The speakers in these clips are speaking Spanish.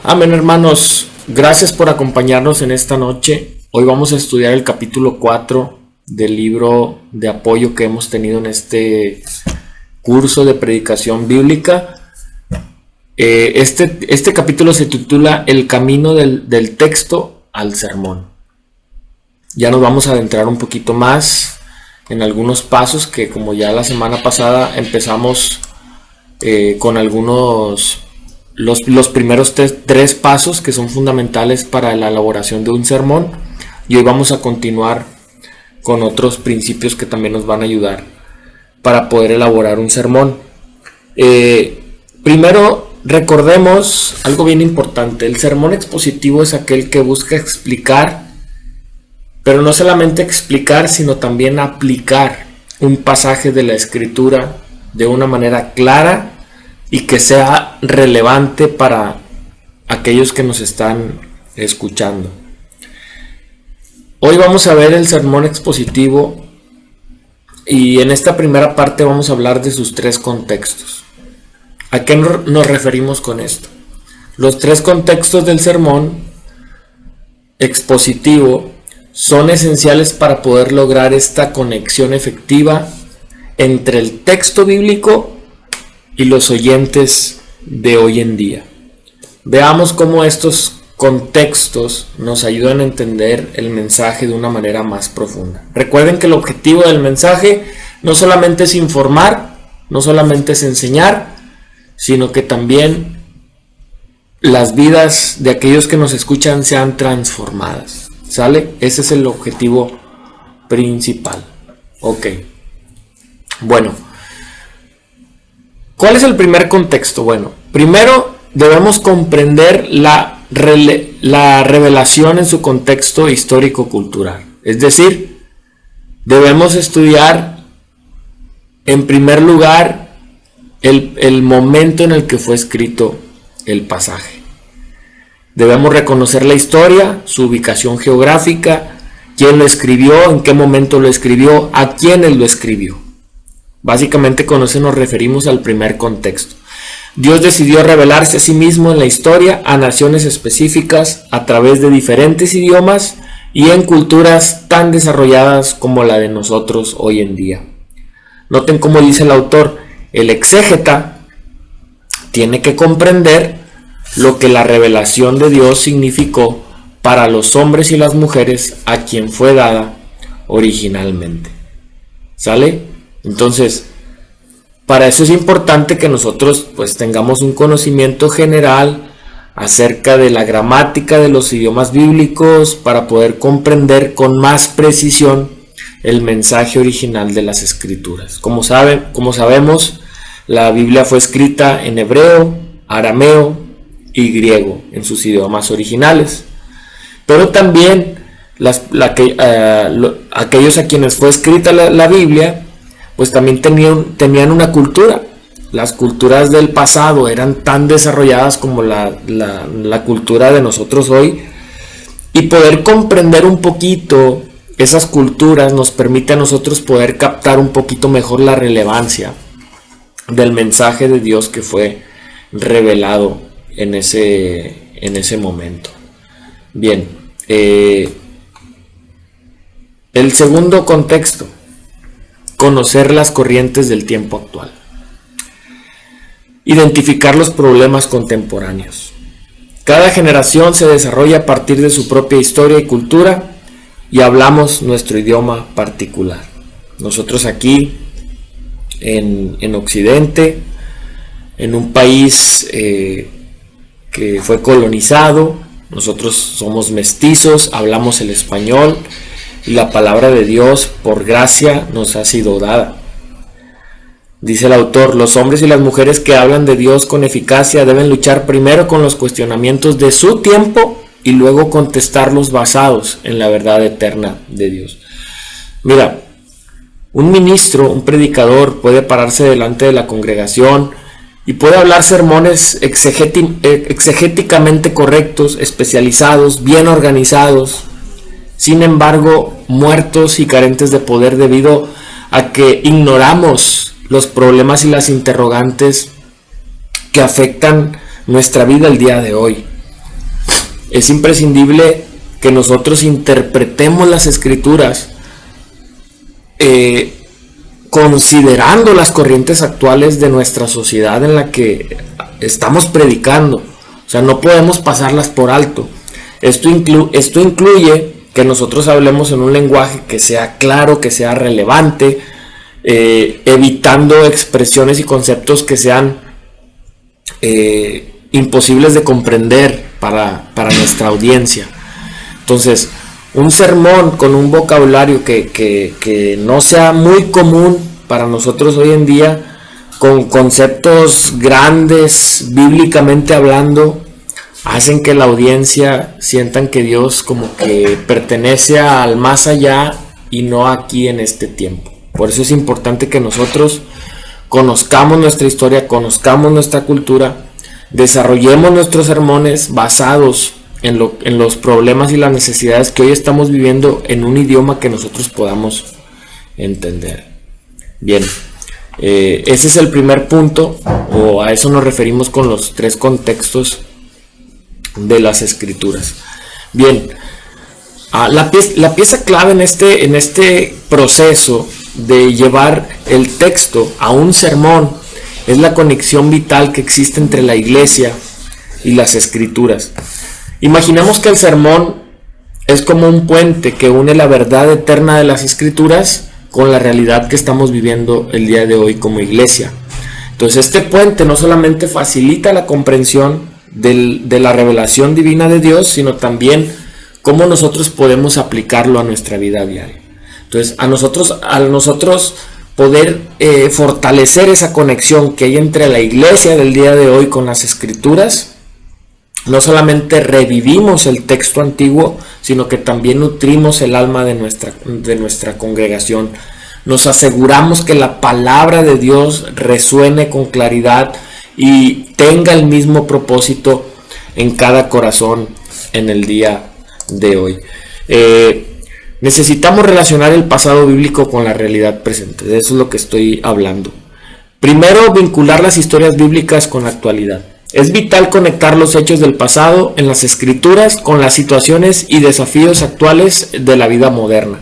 Amén, hermanos. Gracias por acompañarnos en esta noche. Hoy vamos a estudiar el capítulo 4 del libro de apoyo que hemos tenido en este curso de predicación bíblica. Este capítulo se titula El camino del texto al sermón. Ya nos vamos a adentrar un poquito más en algunos pasos que, como ya la semana pasada empezamos con algunos los primeros tres pasos que son fundamentales para la elaboración de un sermón, y hoy vamos a continuar con otros principios que también nos van a ayudar para poder elaborar un sermón. Primero, recordemos algo bien importante. El sermón expositivo es aquel que busca explicar, pero no solamente explicar, sino también aplicar un pasaje de la Escritura de una manera clara y que sea relevante para aquellos que nos están escuchando. Hoy vamos a ver el sermón expositivo, y en esta primera parte vamos a hablar de sus tres contextos. ¿A qué nos referimos con esto? Los tres contextos del sermón expositivo son esenciales para poder lograr esta conexión efectiva entre el texto bíblico y los oyentes de hoy en día. Veamos cómo estos contextos nos ayudan a entender el mensaje de una manera más profunda. Recuerden que el objetivo del mensaje no solamente es informar, no solamente es enseñar, sino que también las vidas de aquellos que nos escuchan sean transformadas. ¿Sale? Ese es el objetivo principal. Ok. Bueno, ¿cuál es el primer contexto? Bueno, primero debemos comprender la revelación en su contexto histórico-cultural. Es decir, debemos estudiar en primer lugar el momento en el que fue escrito el pasaje. Debemos reconocer la historia, su ubicación geográfica, quién lo escribió, en qué momento lo escribió, a quiénes lo escribió. Básicamente con eso nos referimos al primer contexto. Dios decidió revelarse a sí mismo en la historia a naciones específicas a través de diferentes idiomas y en culturas tan desarrolladas como la de nosotros hoy en día. Noten cómo dice el autor: el exégeta tiene que comprender lo que la revelación de Dios significó para los hombres y las mujeres a quien fue dada originalmente. ¿Sale? Entonces, para eso es importante que nosotros pues tengamos un conocimiento general acerca de la gramática de los idiomas bíblicos para poder comprender con más precisión el mensaje original de las Escrituras. Como sabemos, la Biblia fue escrita en hebreo, arameo y griego en sus idiomas originales, pero también aquellos a quienes fue escrita la Biblia pues también tenían una cultura. Las culturas del pasado eran tan desarrolladas como la cultura de nosotros hoy, y poder comprender un poquito esas culturas nos permite a nosotros poder captar un poquito mejor la relevancia del mensaje de Dios que fue revelado en ese momento. Bien, el segundo contexto: conocer las corrientes del tiempo actual. Identificar los problemas contemporáneos. Cada generación se desarrolla a partir de su propia historia y cultura, y hablamos nuestro idioma particular. Nosotros aquí en Occidente, en un país que fue colonizado, nosotros somos mestizos, hablamos el español, y la palabra de Dios por gracia nos ha sido dada. Dice el autor: los hombres y las mujeres que hablan de Dios con eficacia deben luchar primero con los cuestionamientos de su tiempo y luego contestarlos basados en la verdad eterna de Dios. Mira, un ministro, un predicador puede pararse delante de la congregación y puede hablar sermones exegéticamente correctos, especializados, bien organizados, sin embargo muertos y carentes de poder debido a que ignoramos los problemas y las interrogantes que afectan nuestra vida el día de hoy. Es imprescindible que nosotros interpretemos las Escrituras considerando las corrientes actuales de nuestra sociedad en la que estamos predicando. O sea, no podemos pasarlas por alto. Esto incluye que nosotros hablemos en un lenguaje que sea claro, que sea relevante, evitando expresiones y conceptos que sean imposibles de comprender para nuestra audiencia. Entonces, un sermón con un vocabulario que no sea muy común para nosotros hoy en día, con conceptos grandes bíblicamente hablando, hacen que la audiencia sientan que Dios como que pertenece al más allá y no aquí en este tiempo. Por eso es importante que nosotros conozcamos nuestra historia, conozcamos nuestra cultura, desarrollemos nuestros sermones basados en los problemas y las necesidades que hoy estamos viviendo en un idioma que nosotros podamos entender. Bien, ese es el primer punto, o a eso nos referimos con los 3 contextos de las Escrituras. Bien, la pieza clave en este proceso de llevar el texto a un sermón es la conexión vital que existe entre la iglesia y las Escrituras. Imaginemos que el sermón es como un puente que une la verdad eterna de las Escrituras con la realidad que estamos viviendo el día de hoy como iglesia. Entonces, este puente no solamente facilita la comprensión de la revelación divina de Dios, sino también cómo nosotros podemos aplicarlo a nuestra vida diaria. Entonces, al nosotros poder fortalecer esa conexión que hay entre la iglesia del día de hoy con las Escrituras, no solamente revivimos el texto antiguo, sino que también nutrimos el alma de nuestra congregación. Nos aseguramos que la palabra de Dios resuene con claridad y tenga el mismo propósito en cada corazón en el día de hoy. Necesitamos relacionar el pasado bíblico con la realidad presente. De eso es lo que estoy hablando. Primero, vincular las historias bíblicas con la actualidad. Es vital conectar los hechos del pasado en las Escrituras con las situaciones y desafíos actuales de la vida moderna.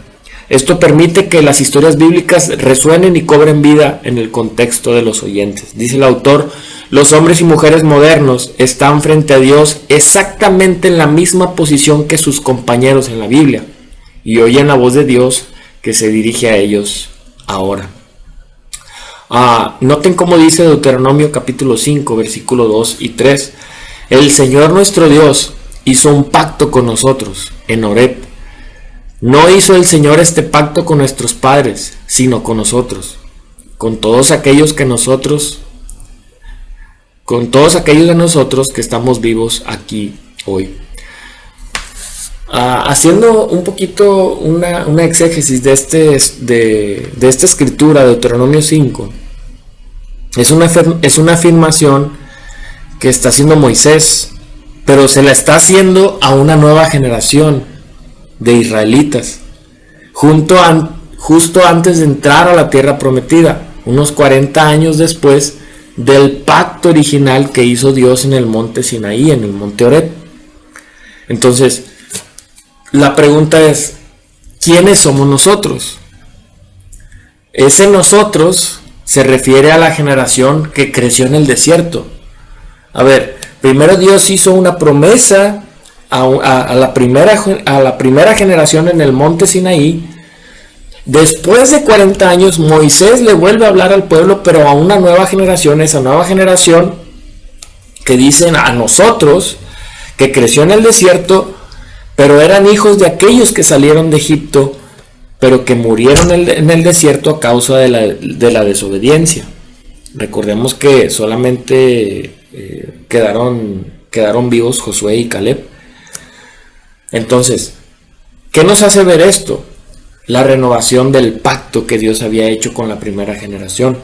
Esto permite que las historias bíblicas resuenen y cobren vida en el contexto de los oyentes. Dice el autor: los hombres y mujeres modernos están frente a Dios exactamente en la misma posición que sus compañeros en la Biblia, y oyen la voz de Dios que se dirige a ellos ahora. Noten cómo dice Deuteronomio capítulo 5, versículo 2 y 3. El Señor nuestro Dios hizo un pacto con nosotros en Horeb. No hizo el Señor este pacto con nuestros padres, sino con nosotros, con todos aquellos de nosotros que estamos vivos aquí hoy. Haciendo un poquito una exégesis de esta escritura, Deuteronomio 5, es una afirmación que está haciendo Moisés, pero se la está haciendo a una nueva generación de israelitas, justo antes de entrar a la tierra prometida, unos 40 años después del pacto original que hizo Dios en el monte Sinaí, en el monte Horeb. Entonces, la pregunta es, ¿quiénes somos nosotros? Ese nosotros se refiere a la generación que creció en el desierto. A ver, primero Dios hizo una promesa a la primera generación en el monte Sinaí. Después de 40 años, Moisés le vuelve a hablar al pueblo, pero a una nueva generación, esa nueva generación que dicen a nosotros, que creció en el desierto, pero eran hijos de aquellos que salieron de Egipto, pero que murieron en el desierto a causa de la desobediencia. Recordemos que solamente quedaron vivos Josué y Caleb. Entonces, ¿qué nos hace ver esto? La renovación del pacto que Dios había hecho con la primera generación.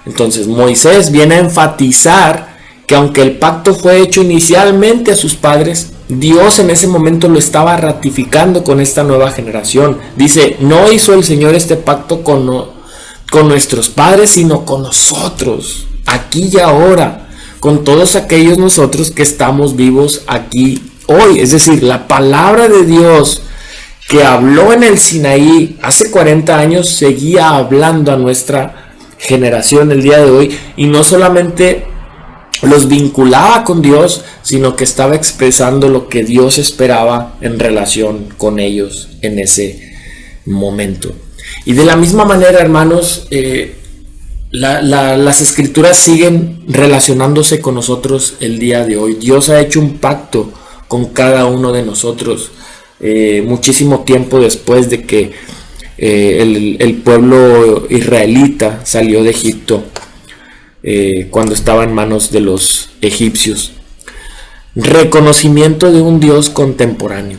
Entonces, Moisés viene a enfatizar que aunque el pacto fue hecho inicialmente a sus padres, Dios en ese momento lo estaba ratificando con esta nueva generación. Dice, no hizo el Señor este pacto con nuestros padres, sino con nosotros, aquí y ahora. con todos aquellos nosotros que estamos vivos aquí hoy. Es decir, la palabra de Dios que habló en el Sinaí hace 40 años seguía hablando a nuestra generación el día de hoy, y no solamente los vinculaba con Dios, sino que estaba expresando lo que Dios esperaba en relación con ellos en ese momento. Y de la misma manera, hermanos, las escrituras siguen relacionándose con nosotros el día de hoy. Dios ha hecho un pacto con cada uno de nosotros muchísimo tiempo después de que el pueblo israelita salió de Egipto, cuando estaba en manos de los egipcios. Reconocimiento de un Dios contemporáneo.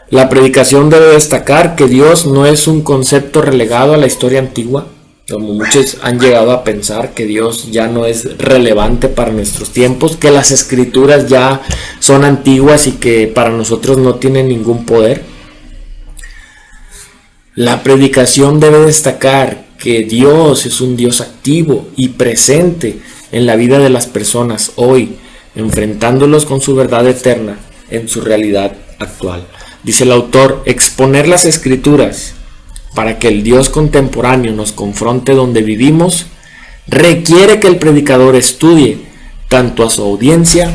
La predicación debe destacar que Dios no es un concepto relegado a la historia antigua, como muchos han llegado a pensar que Dios ya no es relevante para nuestros tiempos, que las escrituras ya son antiguas y que para nosotros no tienen ningún poder. La predicación debe destacar que Dios es un Dios activo y presente en la vida de las personas hoy, enfrentándolos con su verdad eterna en su realidad actual. Dice el autor, exponer las escrituras para que el Dios contemporáneo nos confronte donde vivimos requiere que el predicador estudie tanto a su audiencia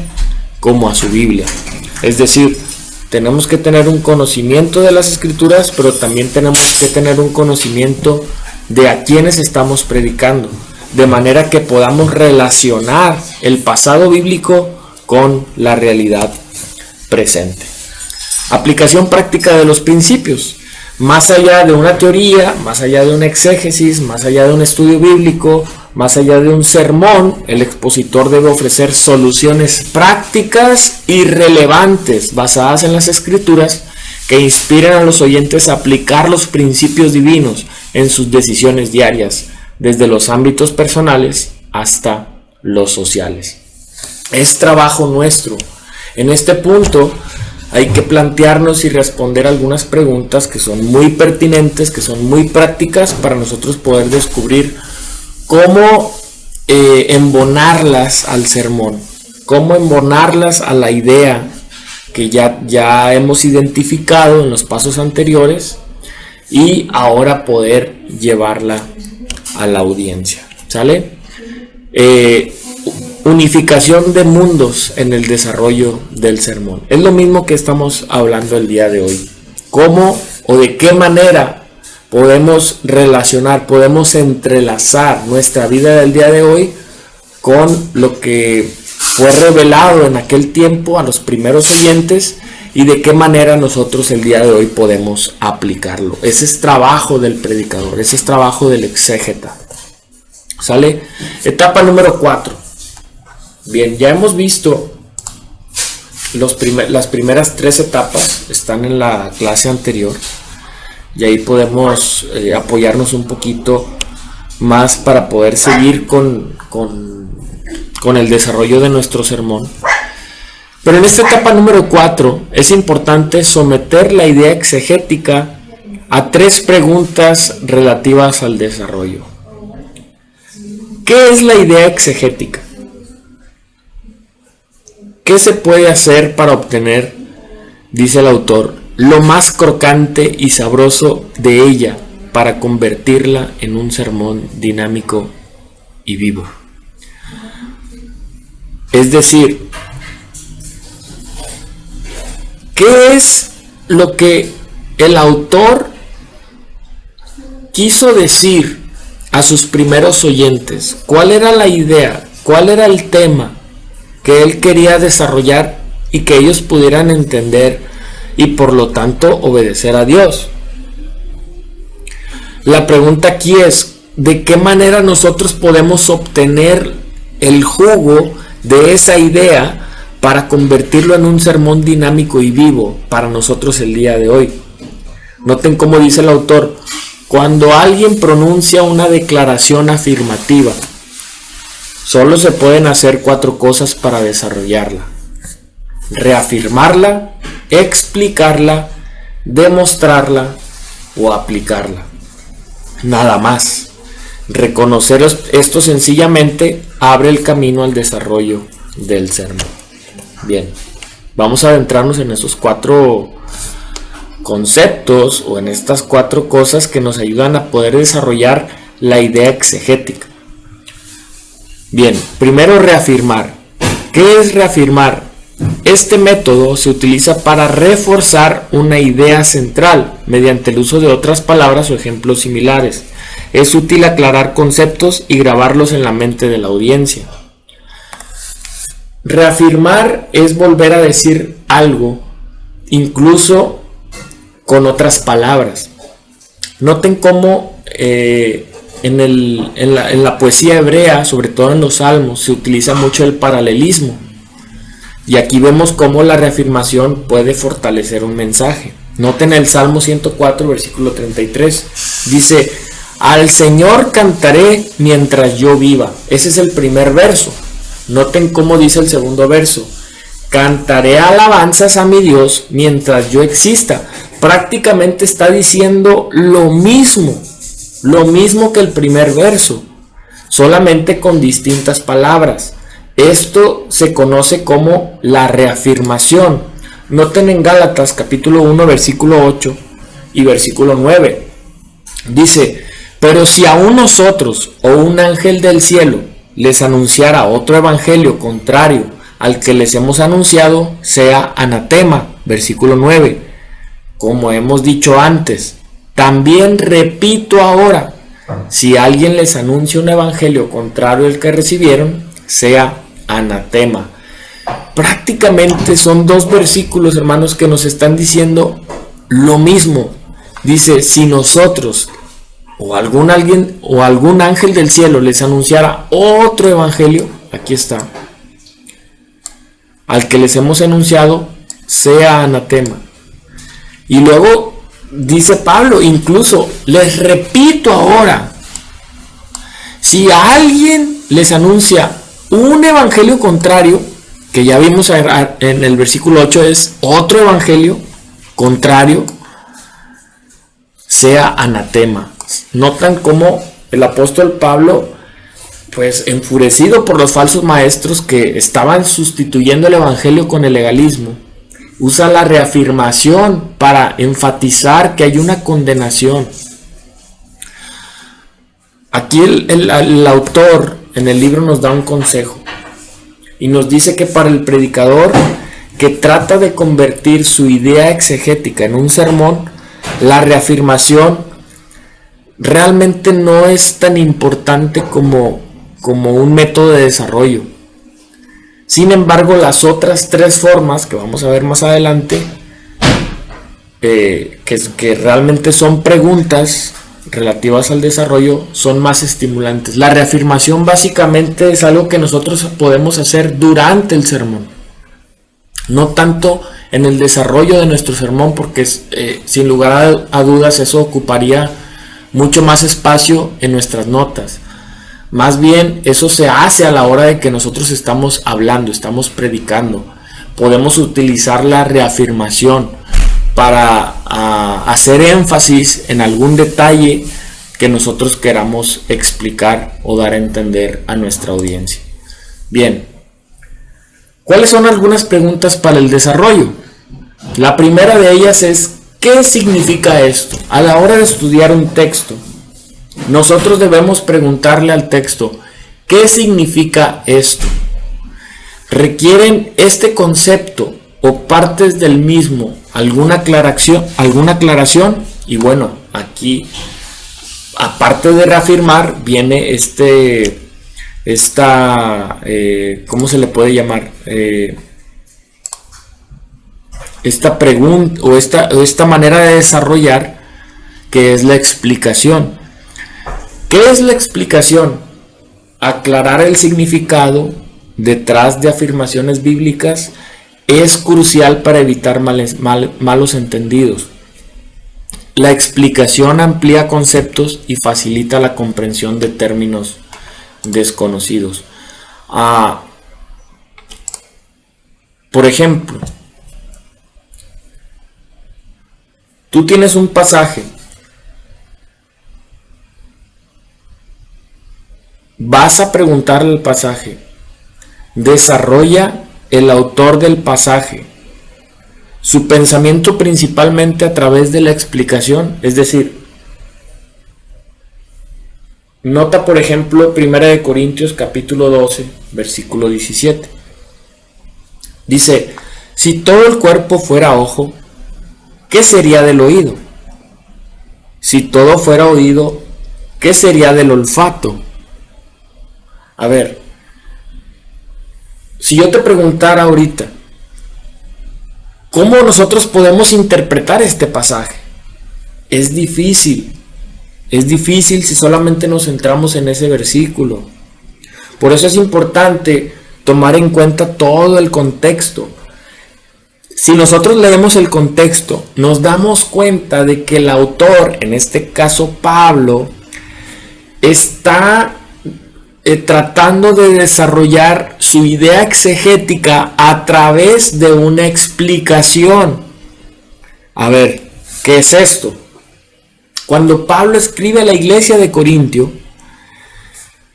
como a su Biblia. Es decir, tenemos que tener un conocimiento de las escrituras, pero también tenemos que tener un conocimiento de a quienes estamos predicando, de manera que podamos relacionar el pasado bíblico con la realidad presente. Aplicación práctica de los principios. Más allá de una teoría, más allá de una exégesis, más allá de un estudio bíblico, más allá de un sermón, el expositor debe ofrecer soluciones prácticas y relevantes basadas en las escrituras que inspiren a los oyentes a aplicar los principios divinos en sus decisiones diarias, desde los ámbitos personales hasta los sociales. Es trabajo nuestro. En este punto hay que plantearnos y responder algunas preguntas que son muy pertinentes, que son muy prácticas para nosotros poder descubrir cómo embonarlas al sermón, cómo embonarlas a la idea que ya hemos identificado en los pasos anteriores y ahora poder llevarla a la audiencia. ¿Sale? Unificación de mundos en el desarrollo del sermón. Es lo mismo que estamos hablando el día de hoy. ¿Cómo o de qué manera podemos relacionar, podemos entrelazar nuestra vida del día de hoy con lo que fue revelado en aquel tiempo a los primeros oyentes y de qué manera nosotros el día de hoy podemos aplicarlo? Ese es trabajo del predicador, ese es trabajo del exégeta. ¿Sale? Etapa número 4. Bien, ya hemos visto las primeras 3 etapas, están en la clase anterior, y ahí podemos apoyarnos un poquito más para poder seguir con el desarrollo de nuestro sermón. Pero en esta etapa número 4 es importante someter la idea exegética a 3 preguntas relativas al desarrollo. ¿Qué es la idea exegética? ¿Qué se puede hacer para obtener, dice el autor, lo más crocante y sabroso de ella para convertirla en un sermón dinámico y vivo? Es decir, ¿qué es lo que el autor quiso decir a sus primeros oyentes? ¿Cuál era la idea? ¿Cuál era el tema que él quería desarrollar y que ellos pudieran entender y por lo tanto obedecer a Dios? La pregunta aquí es, ¿de qué manera nosotros podemos obtener el jugo de esa idea para convertirlo en un sermón dinámico y vivo para nosotros el día de hoy? Noten cómo dice el autor: cuando alguien pronuncia una declaración afirmativa, solo se pueden hacer 4 cosas para desarrollarla: reafirmarla, explicarla, demostrarla o aplicarla. Nada más. Reconocer esto sencillamente abre el camino al desarrollo del sermón. Bien, vamos a adentrarnos en estos 4 conceptos o en estas 4 cosas que nos ayudan a poder desarrollar la idea exegética. Bien, primero reafirmar. ¿Qué es reafirmar? Este método se utiliza para reforzar una idea central mediante el uso de otras palabras o ejemplos similares. Es útil aclarar conceptos y grabarlos en la mente de la audiencia. Reafirmar es volver a decir algo, incluso con otras palabras. Noten cómo en la poesía hebrea, sobre todo en los salmos, se utiliza mucho el paralelismo. Y aquí vemos cómo la reafirmación puede fortalecer un mensaje. Noten el Salmo 104, versículo 33. Dice: al Señor cantaré mientras yo viva. Ese es el primer verso. Noten cómo dice el segundo verso: cantaré alabanzas a mi Dios mientras yo exista. Prácticamente está diciendo lo mismo que el primer verso, solamente con distintas palabras. Esto se conoce como la reafirmación. Noten en Gálatas capítulo 1 versículo 8 y versículo 9. Dice: pero si aún nosotros o un ángel del cielo les anunciara otro evangelio contrario al que les hemos anunciado, sea anatema. Versículo 9. Como hemos dicho antes, también repito ahora, si alguien les anuncia un evangelio contrario al que recibieron, sea anatema. Prácticamente son 2 versículos, hermanos, que nos están diciendo lo mismo. Dice: si nosotros o algún ángel del cielo les anunciara otro evangelio, aquí está, al que les hemos anunciado, sea anatema. Y luego dice Pablo, incluso, les repito ahora, si a alguien les anuncia un evangelio contrario, que ya vimos en el versículo 8, es otro evangelio contrario, sea anatema. Notan cómo el apóstol Pablo, pues enfurecido por los falsos maestros que estaban sustituyendo el evangelio con el legalismo, usa la reafirmación para enfatizar que hay una condenación. Aquí el autor en el libro nos da un consejo y nos dice que para el predicador que trata de convertir su idea exegética en un sermón, la reafirmación realmente no es tan importante como un método de desarrollo. Sin embargo, las otras 3 formas que vamos a ver más adelante, que realmente son preguntas relativas al desarrollo, son más estimulantes. La reafirmación básicamente es algo que nosotros podemos hacer durante el sermón, no tanto en el desarrollo de nuestro sermón, porque sin lugar a dudas eso ocuparía mucho más espacio en nuestras notas. Más bien eso se hace a la hora de que nosotros estamos hablando, estamos predicando. Podemos utilizar la reafirmación para hacer énfasis en algún detalle que nosotros queramos explicar o dar a entender a nuestra audiencia. Bien, ¿cuáles son algunas preguntas para el desarrollo? La primera de ellas es: ¿qué significa esto? A la hora de estudiar un texto, nosotros debemos preguntarle al texto: ¿qué significa esto? ¿Requieren este concepto o partes del mismo alguna aclaración? Y bueno, aquí, aparte de reafirmar, viene ¿cómo se le puede llamar? Esta pregunta o esta manera de desarrollar, que es la explicación. ¿Qué es la explicación? Aclarar el significado detrás de afirmaciones bíblicas es crucial para evitar malos entendidos. La explicación amplía conceptos y facilita la comprensión de términos desconocidos. Por ejemplo, tú tienes un pasaje vas a preguntarle al pasaje, desarrolla el autor del pasaje su pensamiento principalmente a través de la explicación. Es decir, nota por ejemplo 1 Corintios capítulo 12 versículo 17. Dice, si todo el cuerpo fuera ojo, ¿qué sería del oído? Si todo fuera oído, ¿qué sería del olfato? A ver, si yo te preguntara ahorita, ¿cómo nosotros podemos interpretar este pasaje? Es difícil si solamente nos centramos en ese versículo. Por eso es importante tomar en cuenta todo el contexto. Si nosotros leemos el contexto, nos damos cuenta de que el autor, en este caso Pablo, está tratando de desarrollar su idea exegética a través de una explicación. A ver, ¿qué es esto? Cuando Pablo escribe a la iglesia de Corintio,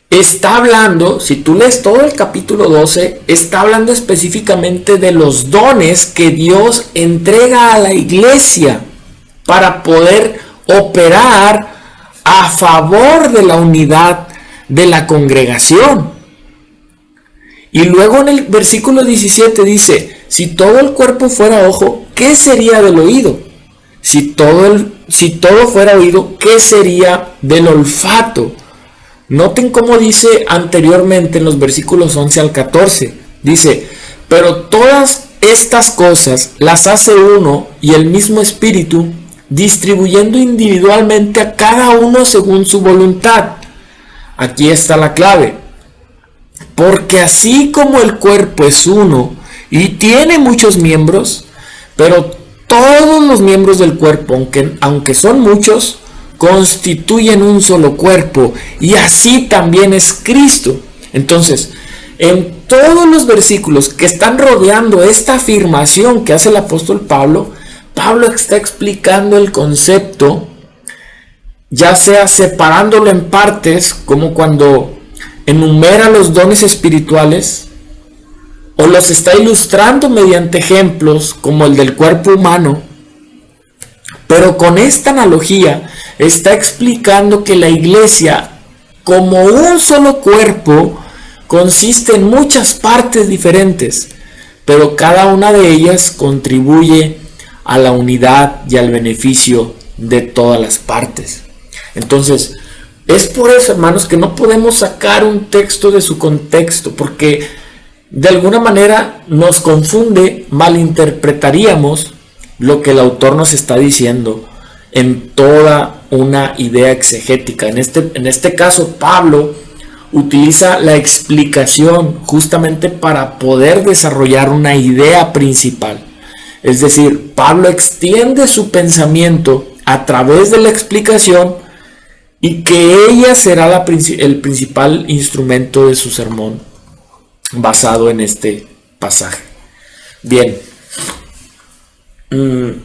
está hablando, si tú lees todo el capítulo 12, está hablando específicamente de los dones que Dios entrega a la iglesia para poder operar a favor de la unidad de la congregación. Y luego en el versículo 17 dice, si todo el cuerpo fuera ojo, ¿qué sería del oído? Si todo fuera oído, ¿qué sería del olfato? Noten cómo dice anteriormente en los versículos 11 al 14. Dice, pero todas estas cosas las hace uno y el mismo Espíritu, distribuyendo individualmente a cada uno según su voluntad. Aquí está la clave. Porque así como el cuerpo es uno y tiene muchos miembros, pero todos los miembros del cuerpo, aunque son muchos, constituyen un solo cuerpo, y así también es Cristo. Entonces, en todos los versículos que están rodeando esta afirmación que hace el apóstol Pablo, Pablo está explicando el concepto, ya sea separándolo en partes, como cuando enumera los dones espirituales, o los está ilustrando mediante ejemplos como el del cuerpo humano. Pero con esta analogía está explicando que la iglesia, como un solo cuerpo, consiste en muchas partes diferentes, pero cada una de ellas contribuye a la unidad y al beneficio de todas las partes. Entonces, es por eso, hermanos, que no podemos sacar un texto de su contexto, porque de alguna manera nos confunde, malinterpretaríamos lo que el autor nos está diciendo en toda una idea exegética. En este caso, Pablo utiliza la explicación justamente para poder desarrollar una idea principal. Es decir, Pablo extiende su pensamiento a través de la explicación, y que ella será el principal instrumento de su sermón basado en este pasaje. Bien, en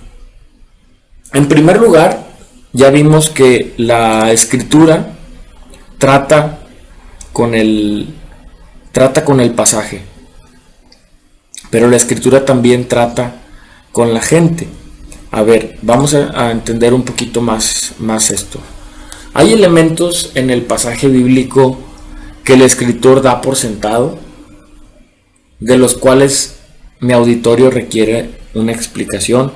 primer lugar, ya vimos que la escritura trata con el pasaje, pero la escritura también trata con la gente. A ver, vamos a entender un poquito más esto. Hay elementos en el pasaje bíblico que el escritor da por sentado, de los cuales mi auditorio requiere una explicación.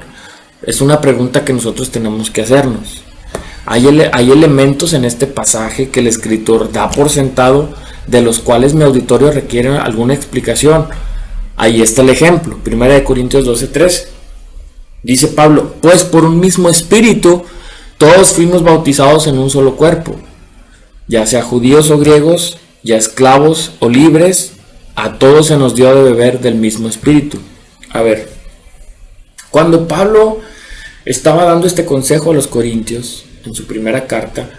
Es una pregunta que nosotros tenemos que hacernos. Hay elementos en este pasaje que el escritor da por sentado, de los cuales mi auditorio requiere alguna explicación. Ahí está el ejemplo, 1 Corintios 12:13. Dice Pablo, pues por un mismo espíritu todos fuimos bautizados en un solo cuerpo, ya sea judíos o griegos, ya esclavos o libres, a todos se nos dio de beber del mismo espíritu. A ver, cuando Pablo estaba dando este consejo a los corintios, en su primera carta,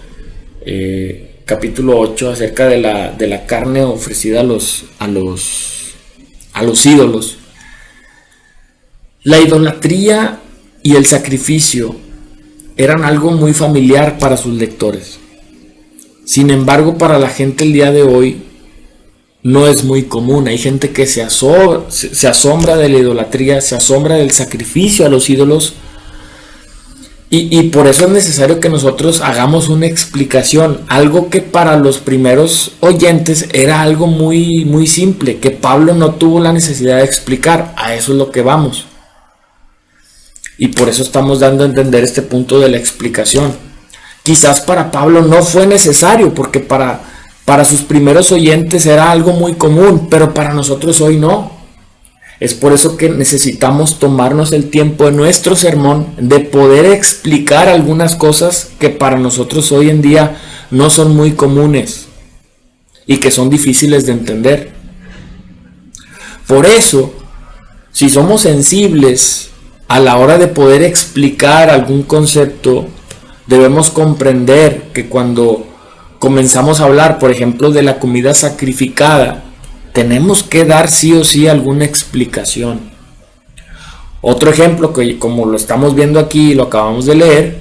capítulo 8, acerca de la carne ofrecida a los ídolos, la idolatría y el sacrificio eran algo muy familiar para sus lectores. Sin embargo, para la gente el día de hoy no es muy común. Hay gente que se asombra de la idolatría, se asombra del sacrificio a los ídolos. Y por eso es necesario que nosotros hagamos una explicación, algo que para los primeros oyentes era algo muy, muy simple, que Pablo no tuvo la necesidad de explicar. A eso es lo que vamos. Y por eso estamos dando a entender este punto de la explicación. Quizás para Pablo no fue necesario, porque para sus primeros oyentes era algo muy común, pero para nosotros hoy no. Es por eso que necesitamos tomarnos el tiempo en nuestro sermón de poder explicar algunas cosas que para nosotros hoy en día no son muy comunes y que son difíciles de entender. Por eso, si somos sensibles a la hora de poder explicar algún concepto, debemos comprender que cuando comenzamos a hablar, por ejemplo, de la comida sacrificada, tenemos que dar sí o sí alguna explicación. Otro ejemplo, que como lo estamos viendo aquí y lo acabamos de leer,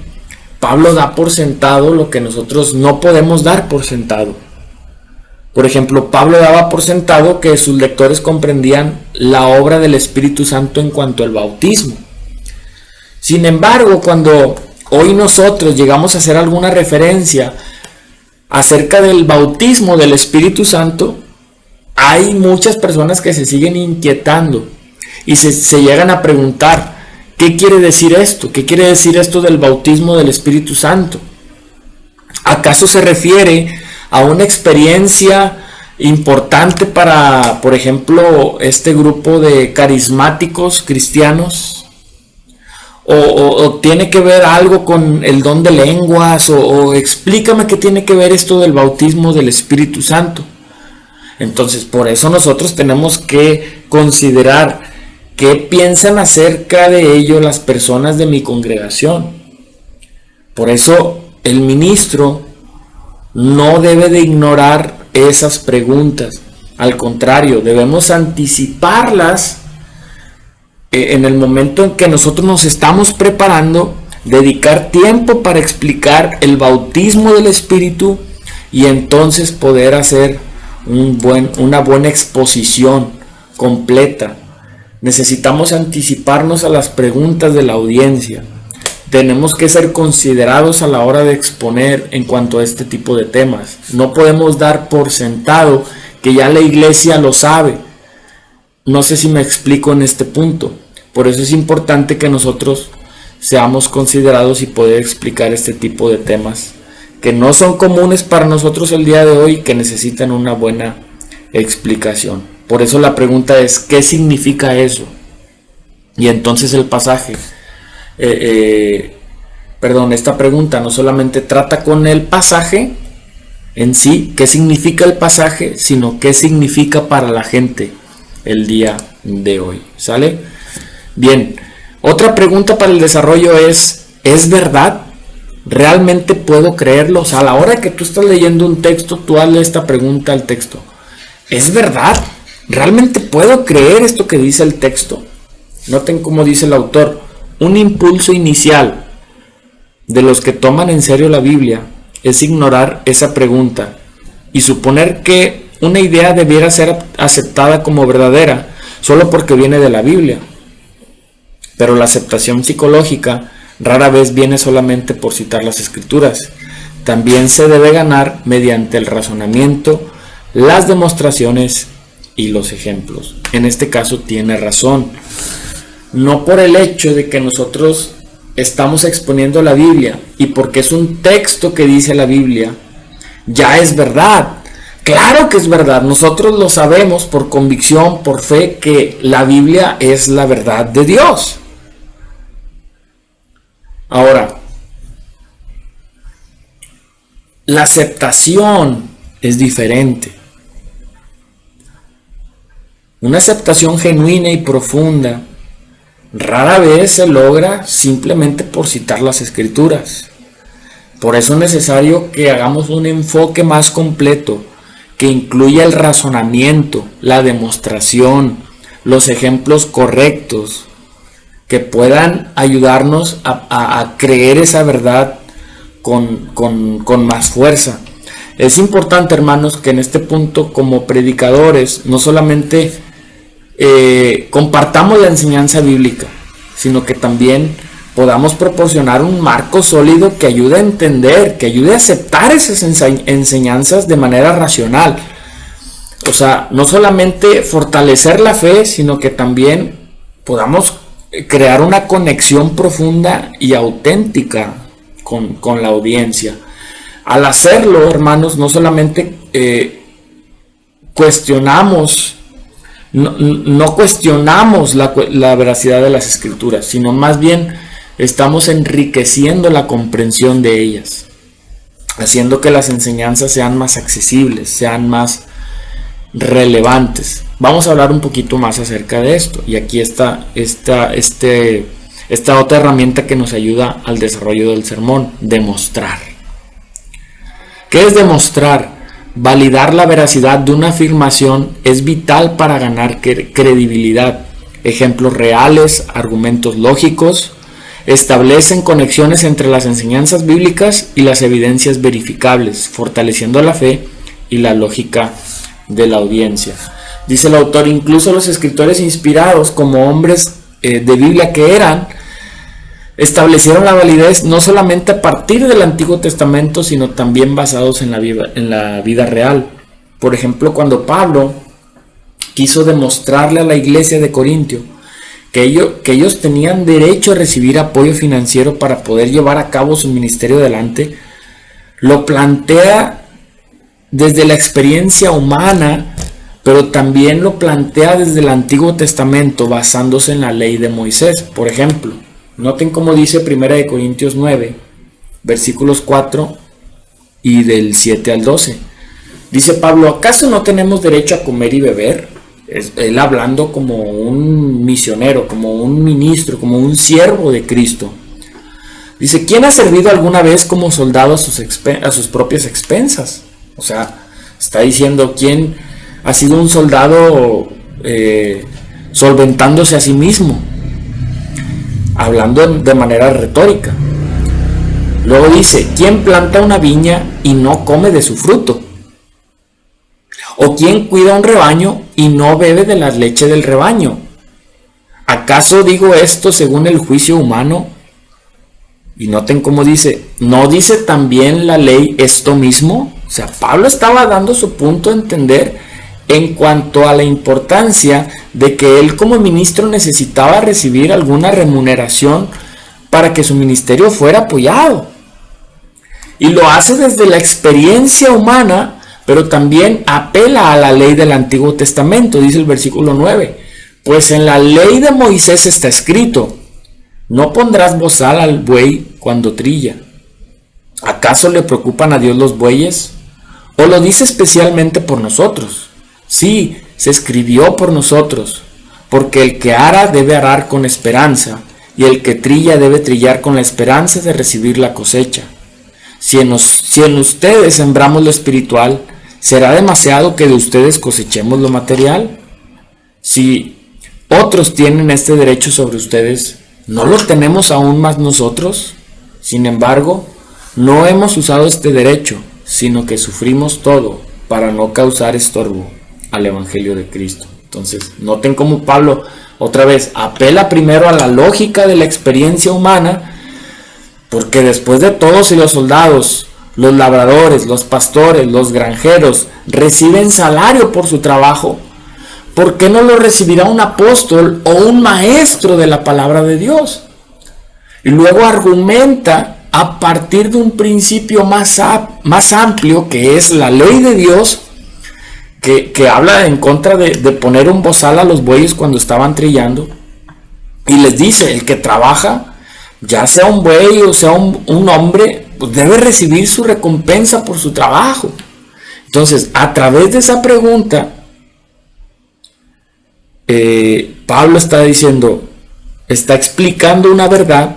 Pablo da por sentado lo que nosotros no podemos dar por sentado. Por ejemplo, Pablo daba por sentado que sus lectores comprendían la obra del Espíritu Santo en cuanto al bautismo. Sin embargo, cuando hoy nosotros llegamos a hacer alguna referencia acerca del bautismo del Espíritu Santo, hay muchas personas que se siguen inquietando y se llegan a preguntar, ¿qué quiere decir esto? ¿Qué quiere decir esto del bautismo del Espíritu Santo? ¿Acaso se refiere a una experiencia importante para, por ejemplo, este grupo de carismáticos cristianos? ¿O tiene que ver algo con el don de lenguas? O explícame qué tiene que ver esto del bautismo del Espíritu Santo. Entonces, por eso nosotros tenemos que considerar qué piensan acerca de ello las personas de mi congregación. Por eso el ministro no debe de ignorar esas preguntas. Al contrario, debemos anticiparlas en el momento en que nosotros nos estamos preparando, dedicar tiempo para explicar el bautismo del Espíritu y entonces poder hacer una buena exposición completa. Necesitamos anticiparnos a las preguntas de la audiencia. Tenemos que ser considerados a la hora de exponer en cuanto a este tipo de temas. No podemos dar por sentado que ya la iglesia lo sabe. No sé si me explico en este punto. Por eso es importante que nosotros seamos considerados y poder explicar este tipo de temas que no son comunes para nosotros el día de hoy, que necesitan una buena explicación. Por eso la pregunta es, ¿qué significa eso? Y entonces el pasaje, esta pregunta no solamente trata con el pasaje en sí, qué significa el pasaje, sino qué significa para la gente el día de hoy. ¿Sale? Bien, otra pregunta para el desarrollo ¿es verdad? ¿Realmente puedo creerlo? O sea, a la hora que tú estás leyendo un texto, tú hazle esta pregunta al texto. ¿Es verdad? ¿Realmente puedo creer esto que dice el texto? Noten cómo dice el autor. Un impulso inicial de los que toman en serio la Biblia es ignorar esa pregunta y suponer que una idea debiera ser aceptada como verdadera solo porque viene de la Biblia. Pero la aceptación psicológica rara vez viene solamente por citar las Escrituras. También se debe ganar mediante el razonamiento, las demostraciones y los ejemplos. En este caso tiene razón. No por el hecho de que nosotros estamos exponiendo la Biblia y porque es un texto que dice la Biblia, ya es verdad. Claro que es verdad. Nosotros lo sabemos por convicción, por fe, que la Biblia es la verdad de Dios. Ahora, la aceptación es diferente. Una aceptación genuina y profunda rara vez se logra simplemente por citar las Escrituras. Por eso es necesario que hagamos un enfoque más completo, que incluya el razonamiento, la demostración, los ejemplos correctos, que puedan ayudarnos a creer esa verdad con más fuerza. Es importante, hermanos, que en este punto, como predicadores, no solamente compartamos la enseñanza bíblica, sino que también podamos proporcionar un marco sólido que ayude a entender, que ayude a aceptar esas enseñanzas de manera racional. O sea, no solamente fortalecer la fe, sino que también podamos crear una conexión profunda y auténtica con la audiencia. Al hacerlo, hermanos, no solamente cuestionamos, no cuestionamos la veracidad de las escrituras, sino más bien estamos enriqueciendo la comprensión de ellas, haciendo que las enseñanzas sean más accesibles, sean más relevantes. Vamos a hablar un poquito más acerca de esto, y aquí está esta otra herramienta que nos ayuda al desarrollo del sermón: demostrar. ¿Qué es demostrar? Validar la veracidad de una afirmación es vital para ganar credibilidad. Ejemplos reales, argumentos lógicos, establecen conexiones entre las enseñanzas bíblicas y las evidencias verificables, fortaleciendo la fe y la lógica de la audiencia. Dice el autor: incluso los escritores inspirados, como hombres de Biblia que eran, establecieron la validez no solamente a partir del Antiguo Testamento, sino también basados en la vida real. Por ejemplo, cuando Pablo quiso demostrarle a la iglesia de Corintio que ellos tenían derecho a recibir apoyo financiero para poder llevar a cabo su ministerio adelante, lo plantea desde la experiencia humana, pero también lo plantea desde el Antiguo Testamento, basándose en la ley de Moisés. Por ejemplo, noten cómo dice 1 Corintios 9, versículos 4 y del 7 al 12. Dice Pablo: ¿acaso no tenemos derecho a comer y beber? Él hablando como un misionero, como un ministro, como un siervo de Cristo. Dice: ¿quién ha servido alguna vez como soldado a sus propias expensas? O sea, está diciendo: ¿quién ha sido un soldado solventándose a sí mismo? Hablando de manera retórica. Luego dice: ¿quién planta una viña y no come de su fruto? ¿O quién cuida un rebaño y no bebe de la leche del rebaño? ¿Acaso digo esto según el juicio humano? Y noten cómo dice: ¿no dice también la ley esto mismo? O sea, Pablo estaba dando su punto a entender en cuanto a la importancia de que él como ministro necesitaba recibir alguna remuneración para que su ministerio fuera apoyado. Y lo hace desde la experiencia humana, pero también apela a la ley del Antiguo Testamento. Dice el versículo 9: pues en la ley de Moisés está escrito: no pondrás bozal al buey cuando trilla. ¿Acaso le preocupan a Dios los bueyes? ¿O lo dice especialmente por nosotros? Sí, se escribió por nosotros, porque el que ara debe arar con esperanza, y el que trilla debe trillar con la esperanza de recibir la cosecha. Si en ustedes sembramos lo espiritual, ¿será demasiado que de ustedes cosechemos lo material? Si otros tienen este derecho sobre ustedes, ¿no lo tenemos aún más nosotros? Sin embargo, no hemos usado este derecho, sino que sufrimos todo para no causar estorbo al Evangelio de Cristo. Entonces, noten cómo Pablo otra vez apela primero a la lógica de la experiencia humana, porque después de todo, si los soldados, los labradores, los pastores, los granjeros reciben salario por su trabajo, ¿por qué no lo recibirá un apóstol o un maestro de la palabra de Dios? Y luego argumenta a partir de un principio más amplio, que es la ley de Dios, que habla en contra de poner un bozal a los bueyes cuando estaban trillando, y les dice: el que trabaja, ya sea un buey o sea un hombre, pues debe recibir su recompensa por su trabajo. Entonces, a través de esa pregunta, Pablo está explicando una verdad,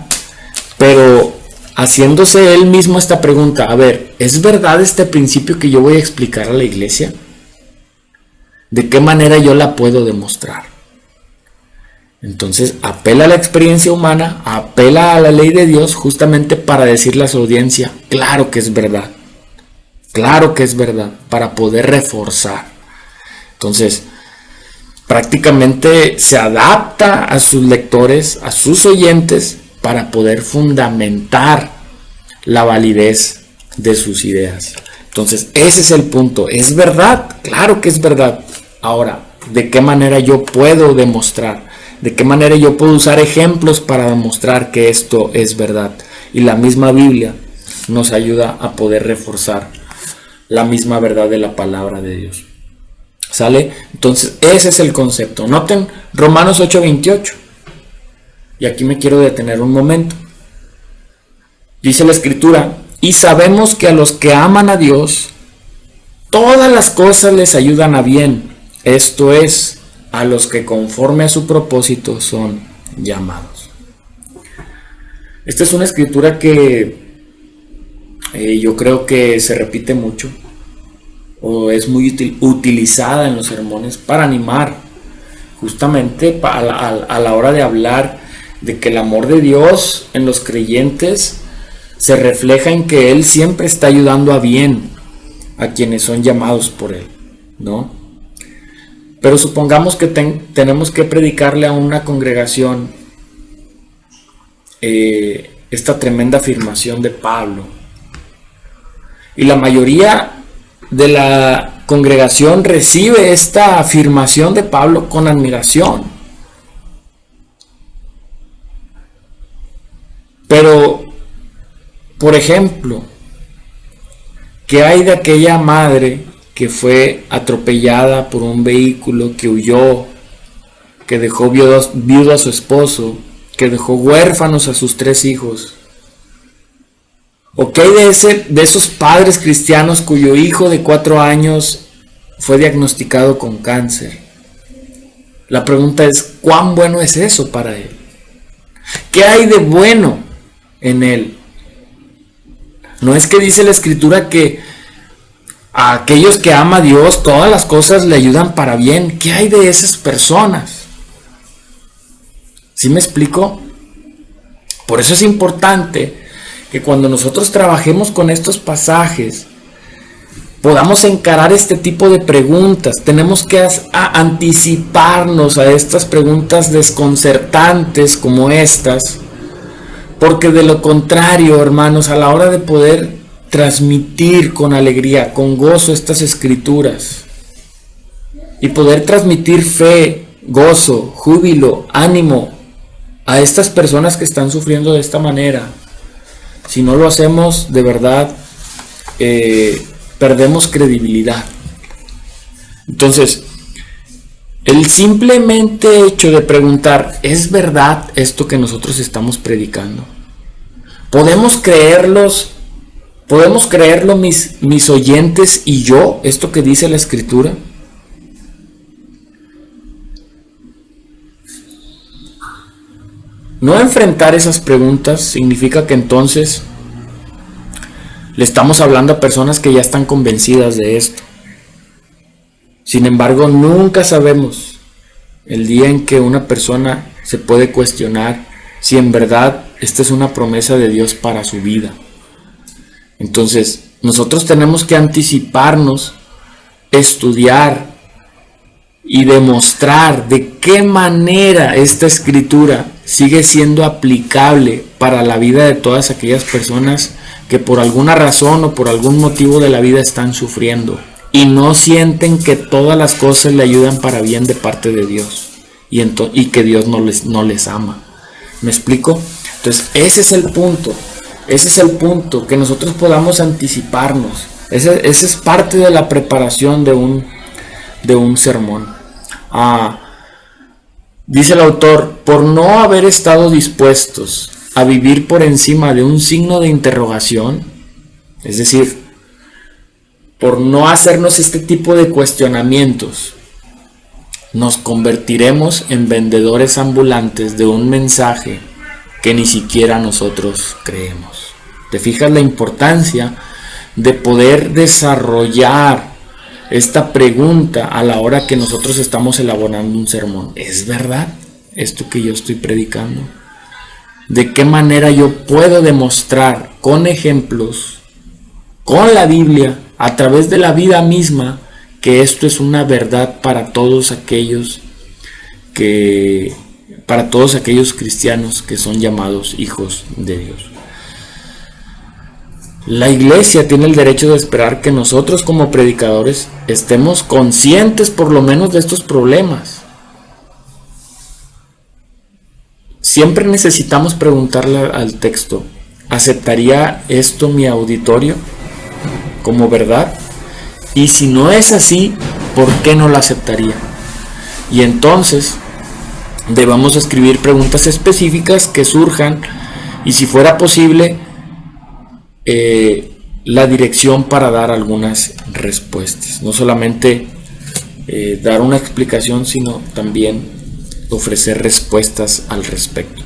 pero haciéndose él mismo esta pregunta: a ver, ¿es verdad este principio que yo voy a explicar a la iglesia? ¿De qué manera yo la puedo demostrar? Entonces apela a la experiencia humana, apela a la ley de Dios, justamente para decirle a su audiencia: claro que es verdad. Claro que es verdad, para poder reforzar. Entonces, prácticamente se adapta a sus lectores, a sus oyentes, para poder fundamentar la validez de sus ideas. Entonces, ese es el punto. ¿Es verdad? Claro que es verdad. Ahora, ¿de qué manera yo puedo demostrar? ¿De qué manera yo puedo usar ejemplos para demostrar que esto es verdad? Y la misma Biblia nos ayuda a poder reforzar la misma verdad de la palabra de Dios. ¿Sale? Entonces, ese es el concepto. Noten Romanos 8:28. Y aquí me quiero detener un momento. Dice la Escritura: y sabemos que a los que aman a Dios, todas las cosas les ayudan a bien. Esto es, a los que conforme a su propósito son llamados. Esta es una escritura que yo creo que se repite mucho, o es muy utilizada en los sermones para animar, justamente a la hora de hablar de que el amor de Dios en los creyentes se refleja en que Él siempre está ayudando a bien a quienes son llamados por Él, ¿no? Pero supongamos que tenemos que predicarle a una congregación esta tremenda afirmación de Pablo, y la mayoría de la congregación recibe esta afirmación de Pablo con admiración. Pero, por ejemplo, ¿qué hay de aquella madre que fue atropellada por un vehículo, que huyó, que dejó viudo a su esposo, que dejó huérfanos a sus 3 hijos? ¿O qué hay de esos padres cristianos cuyo hijo de 4 años fue diagnosticado con cáncer? La pregunta es, ¿cuán bueno es eso para él? ¿Qué hay de bueno en él? No es que dice la Escritura que a aquellos que ama a Dios todas las cosas le ayudan para bien. ¿Qué hay de esas personas? ¿Sí me explico? Por eso es importante que cuando nosotros trabajemos con estos pasajes podamos encarar este tipo de preguntas. Tenemos que anticiparnos a estas preguntas desconcertantes como estas, porque de lo contrario, hermanos, a la hora de poder transmitir con alegría, con gozo estas escrituras, y poder transmitir fe, gozo, júbilo, ánimo a estas personas que están sufriendo de esta manera, si no lo hacemos de verdad, perdemos credibilidad. Entonces, el simplemente hecho de preguntar, ¿es verdad esto que nosotros estamos predicando? ¿Podemos creerlo mis oyentes y yo, esto que dice la Escritura? No enfrentar esas preguntas significa que entonces le estamos hablando a personas que ya están convencidas de esto. Sin embargo, nunca sabemos el día en que una persona se puede cuestionar si en verdad esta es una promesa de Dios para su vida. Entonces, nosotros tenemos que anticiparnos, estudiar y demostrar de qué manera esta escritura sigue siendo aplicable para la vida de todas aquellas personas que por alguna razón o por algún motivo de la vida están sufriendo y no sienten que todas las cosas le ayudan para bien de parte de Dios y que Dios no les ama. ¿Me explico? Entonces ese es el punto, que nosotros podamos anticiparnos. Ese es parte de la preparación de un sermón. Dice el autor, por no haber estado dispuestos a vivir por encima de un signo de interrogación, es decir, por no hacernos este tipo de cuestionamientos, nos convertiremos en vendedores ambulantes de un mensaje que ni siquiera nosotros creemos. ¿Te fijas la importancia de poder desarrollar esta pregunta a la hora que nosotros estamos elaborando un sermón? ¿Es verdad esto que yo estoy predicando? ¿De qué manera yo puedo demostrar con ejemplos, con la Biblia, a través de la vida misma, que esto es una verdad para todos aquellos cristianos que son llamados hijos de Dios. La iglesia tiene el derecho de esperar que nosotros como predicadores estemos conscientes por lo menos de estos problemas. Siempre necesitamos preguntarle al texto: ¿aceptaría esto mi auditorio como verdad? Y si no es así, ¿por qué no lo aceptaría? Y entonces debemos escribir preguntas específicas que surjan, y si fuera posible, la dirección para dar algunas respuestas. No solamente dar una explicación, sino también ofrecer respuestas al respecto.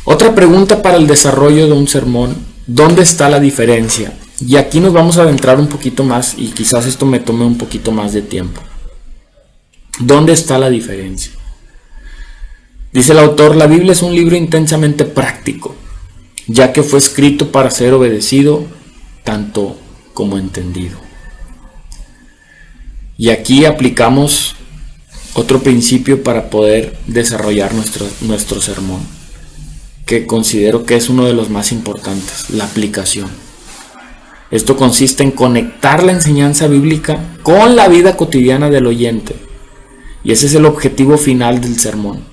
Otra pregunta para el desarrollo de un sermón: ¿dónde está la diferencia? Y aquí nos vamos a adentrar un poquito más, y quizás esto me tome un poquito más de tiempo. ¿Dónde está la diferencia? Dice el autor: la Biblia es un libro intensamente práctico, ya que fue escrito para ser obedecido tanto como entendido. Y aquí aplicamos otro principio para poder desarrollar nuestro sermón, que considero que es uno de los más importantes: la aplicación. Esto consiste en conectar la enseñanza bíblica con la vida cotidiana del oyente, y ese es el objetivo final del sermón: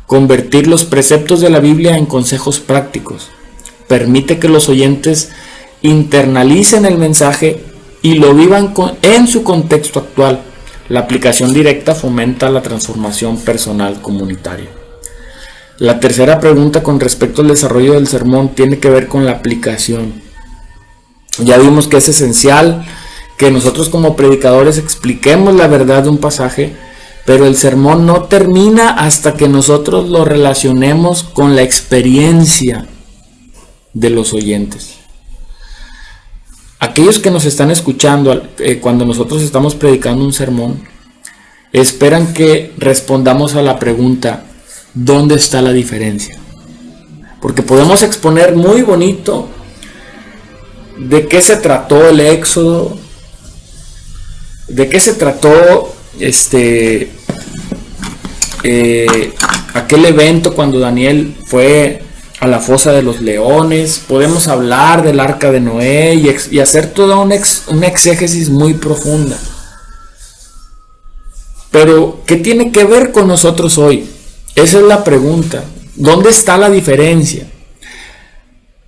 convertir los preceptos de la Biblia en consejos prácticos. Permite que los oyentes internalicen el mensaje y lo vivan en su contexto actual. La aplicación directa fomenta la transformación personal comunitaria. La tercera pregunta con respecto al desarrollo del sermón tiene que ver con la aplicación. Ya vimos que es esencial que nosotros como predicadores expliquemos la verdad de un pasaje, pero el sermón no termina hasta que nosotros lo relacionemos con la experiencia de los oyentes. Aquellos que nos están escuchando cuando nosotros estamos predicando un sermón, esperan que respondamos a la pregunta: ¿dónde está la diferencia? Porque podemos exponer muy bonito de qué se trató el Éxodo, de qué se trató aquel evento cuando Daniel fue a la fosa de los leones. Podemos hablar del arca de Noé y hacer toda una exégesis muy profunda. Pero ¿qué tiene que ver con nosotros hoy? Esa es la pregunta. ¿Dónde está la diferencia?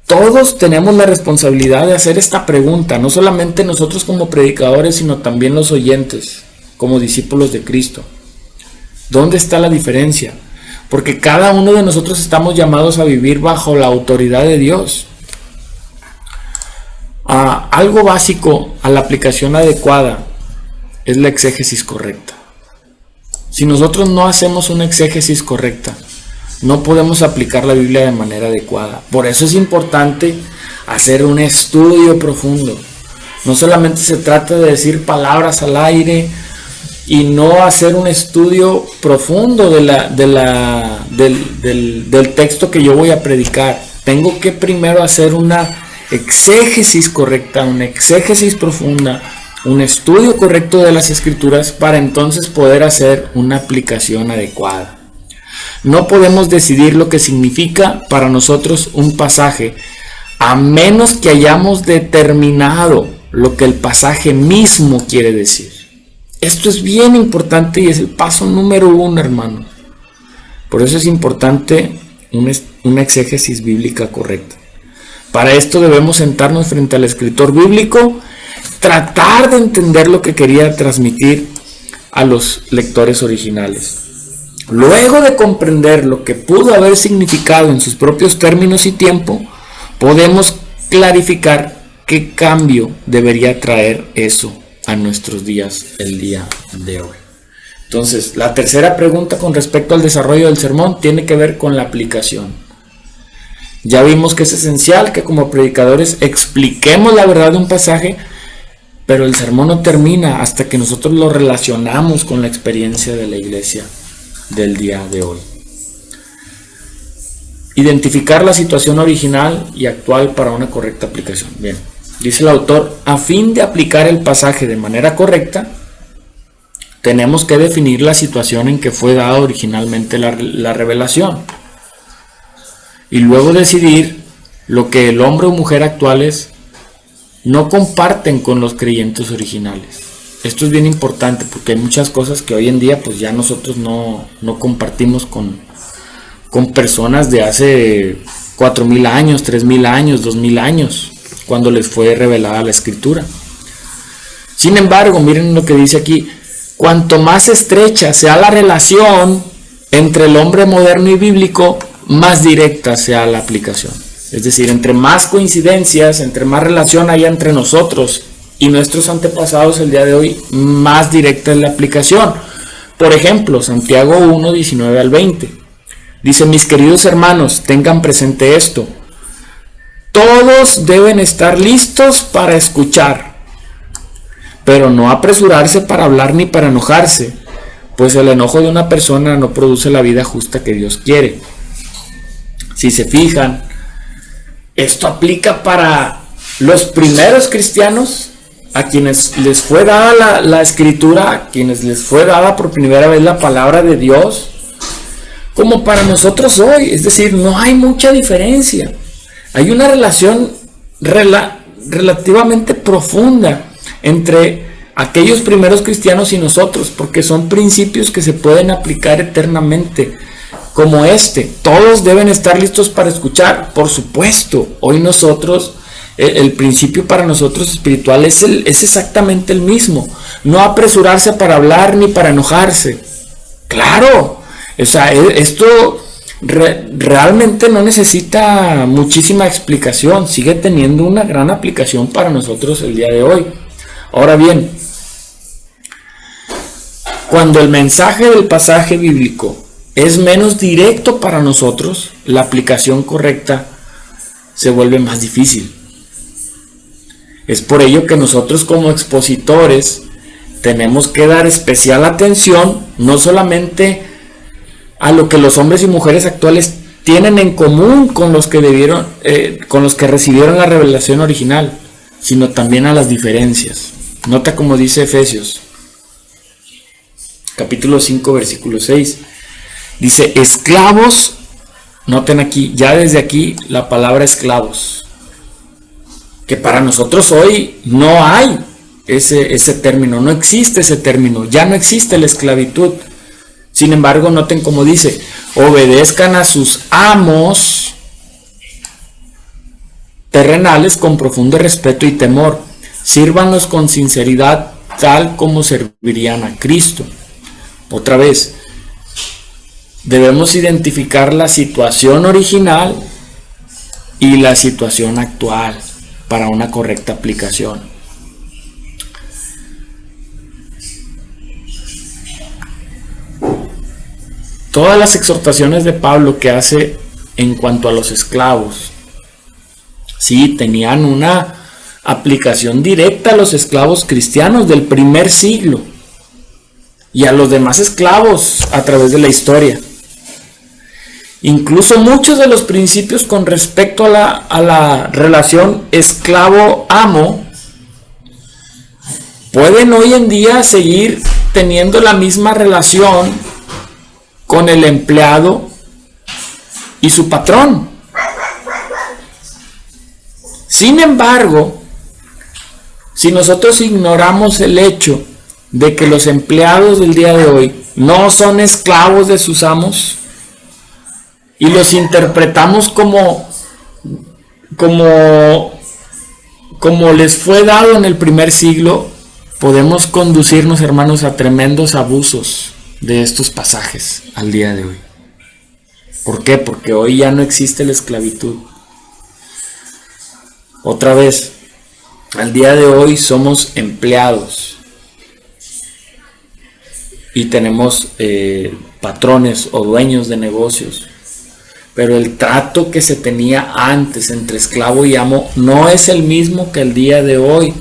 Todos tenemos la responsabilidad de hacer esta pregunta, no solamente nosotros como predicadores, sino también los oyentes, como discípulos de Cristo. ¿Dónde está la diferencia? Porque cada uno de nosotros estamos llamados a vivir bajo la autoridad de Dios. Algo básico a la aplicación adecuada es la exégesis correcta. Si nosotros no hacemos una exégesis correcta, no podemos aplicar la Biblia de manera adecuada. Por eso es importante hacer un estudio profundo. No solamente se trata de decir palabras al aire y no hacer un estudio profundo del texto que yo voy a predicar. Tengo que primero hacer una exégesis correcta, una exégesis profunda, un estudio correcto de las Escrituras para entonces poder hacer una aplicación adecuada. No podemos decidir lo que significa para nosotros un pasaje a menos que hayamos determinado lo que el pasaje mismo quiere decir. Esto es bien importante y es el paso número 1, hermanos. Por eso es importante una exégesis bíblica correcta. Para esto debemos sentarnos frente al escritor bíblico, tratar de entender lo que quería transmitir a los lectores originales. Luego de comprender lo que pudo haber significado en sus propios términos y tiempo, podemos clarificar qué cambio debería traer eso a nuestros días el día de hoy. Entonces, la tercera pregunta con respecto al desarrollo del sermón tiene que ver con la aplicación. Ya vimos que es esencial que como predicadores expliquemos la verdad de un pasaje, pero el sermón no termina hasta que nosotros lo relacionamos con la experiencia de la iglesia del día de hoy. Identificar la situación original y actual para una correcta aplicación. Bien, Dice el autor, a fin de aplicar el pasaje de manera correcta, tenemos que definir la situación en que fue dada originalmente la revelación y luego decidir lo que el hombre o mujer actuales no comparten con los creyentes originales. Esto es bien importante porque hay muchas cosas que hoy en día pues ya nosotros no compartimos con personas de hace 4,000 años, 3,000 años, 2,000 años, cuando les fue revelada la escritura. Sin embargo, miren lo que dice aquí, cuanto más estrecha sea la relación entre el hombre moderno y bíblico, más directa sea la aplicación. Es decir, entre más coincidencias, entre más relación haya entre nosotros y nuestros antepasados el día de hoy, más directa es la aplicación. Por ejemplo, Santiago 1, 19 al 20. Dice, mis queridos hermanos, tengan presente esto. Todos deben estar listos para escuchar, pero no apresurarse para hablar ni para enojarse, pues el enojo de una persona no produce la vida justa que Dios quiere. Si se fijan, esto aplica para los primeros cristianos, a quienes les fue dada la escritura, a quienes les fue dada por primera vez la palabra de Dios, como para nosotros hoy. Es decir, no hay mucha diferencia. Hay una relación relativamente profunda entre aquellos primeros cristianos y nosotros, porque son principios que se pueden aplicar eternamente, como este. Todos deben estar listos para escuchar. Por supuesto, hoy nosotros, el principio para nosotros espiritual es exactamente el mismo. No apresurarse para hablar ni para enojarse. Claro, o sea, esto realmente no necesita muchísima explicación. Sigue teniendo una gran aplicación para nosotros el día de hoy. Ahora bien, cuando el mensaje del pasaje bíblico es menos directo para nosotros, la aplicación correcta se vuelve más difícil. Es por ello que nosotros como expositores tenemos que dar especial atención no solamente a lo que los hombres y mujeres actuales tienen en común con los que recibieron la revelación original, sino también a las diferencias. Nota como dice Efesios, capítulo 5, versículo 6. Dice, esclavos, noten aquí, ya desde aquí la palabra esclavos, que para nosotros hoy no hay ese término, no existe ese término, ya no existe la esclavitud. Sin embargo, noten cómo dice, obedezcan a sus amos terrenales con profundo respeto y temor, sírvanlos con sinceridad tal como servirían a Cristo. Otra vez, debemos identificar la situación original y la situación actual para una correcta aplicación. Todas las exhortaciones de Pablo que hace en cuanto a los esclavos, sí, tenían una aplicación directa a los esclavos cristianos del primer siglo y a los demás esclavos a través de la historia. Incluso muchos de los principios con respecto a la relación esclavo-amo pueden hoy en día seguir teniendo la misma relación con el empleado y su patrón. Sin embargo, si nosotros ignoramos el hecho de que los empleados del día de hoy no son esclavos de sus amos y los interpretamos como les fue dado en el primer siglo, podemos conducirnos, hermanos, a tremendos abusos de estos pasajes al día de hoy. ¿Por qué? Porque hoy ya no existe la esclavitud. Otra vez, al día de hoy somos empleados y tenemos patrones o dueños de negocios, pero el trato que se tenía antes entre esclavo y amo no es el mismo que el día de hoy.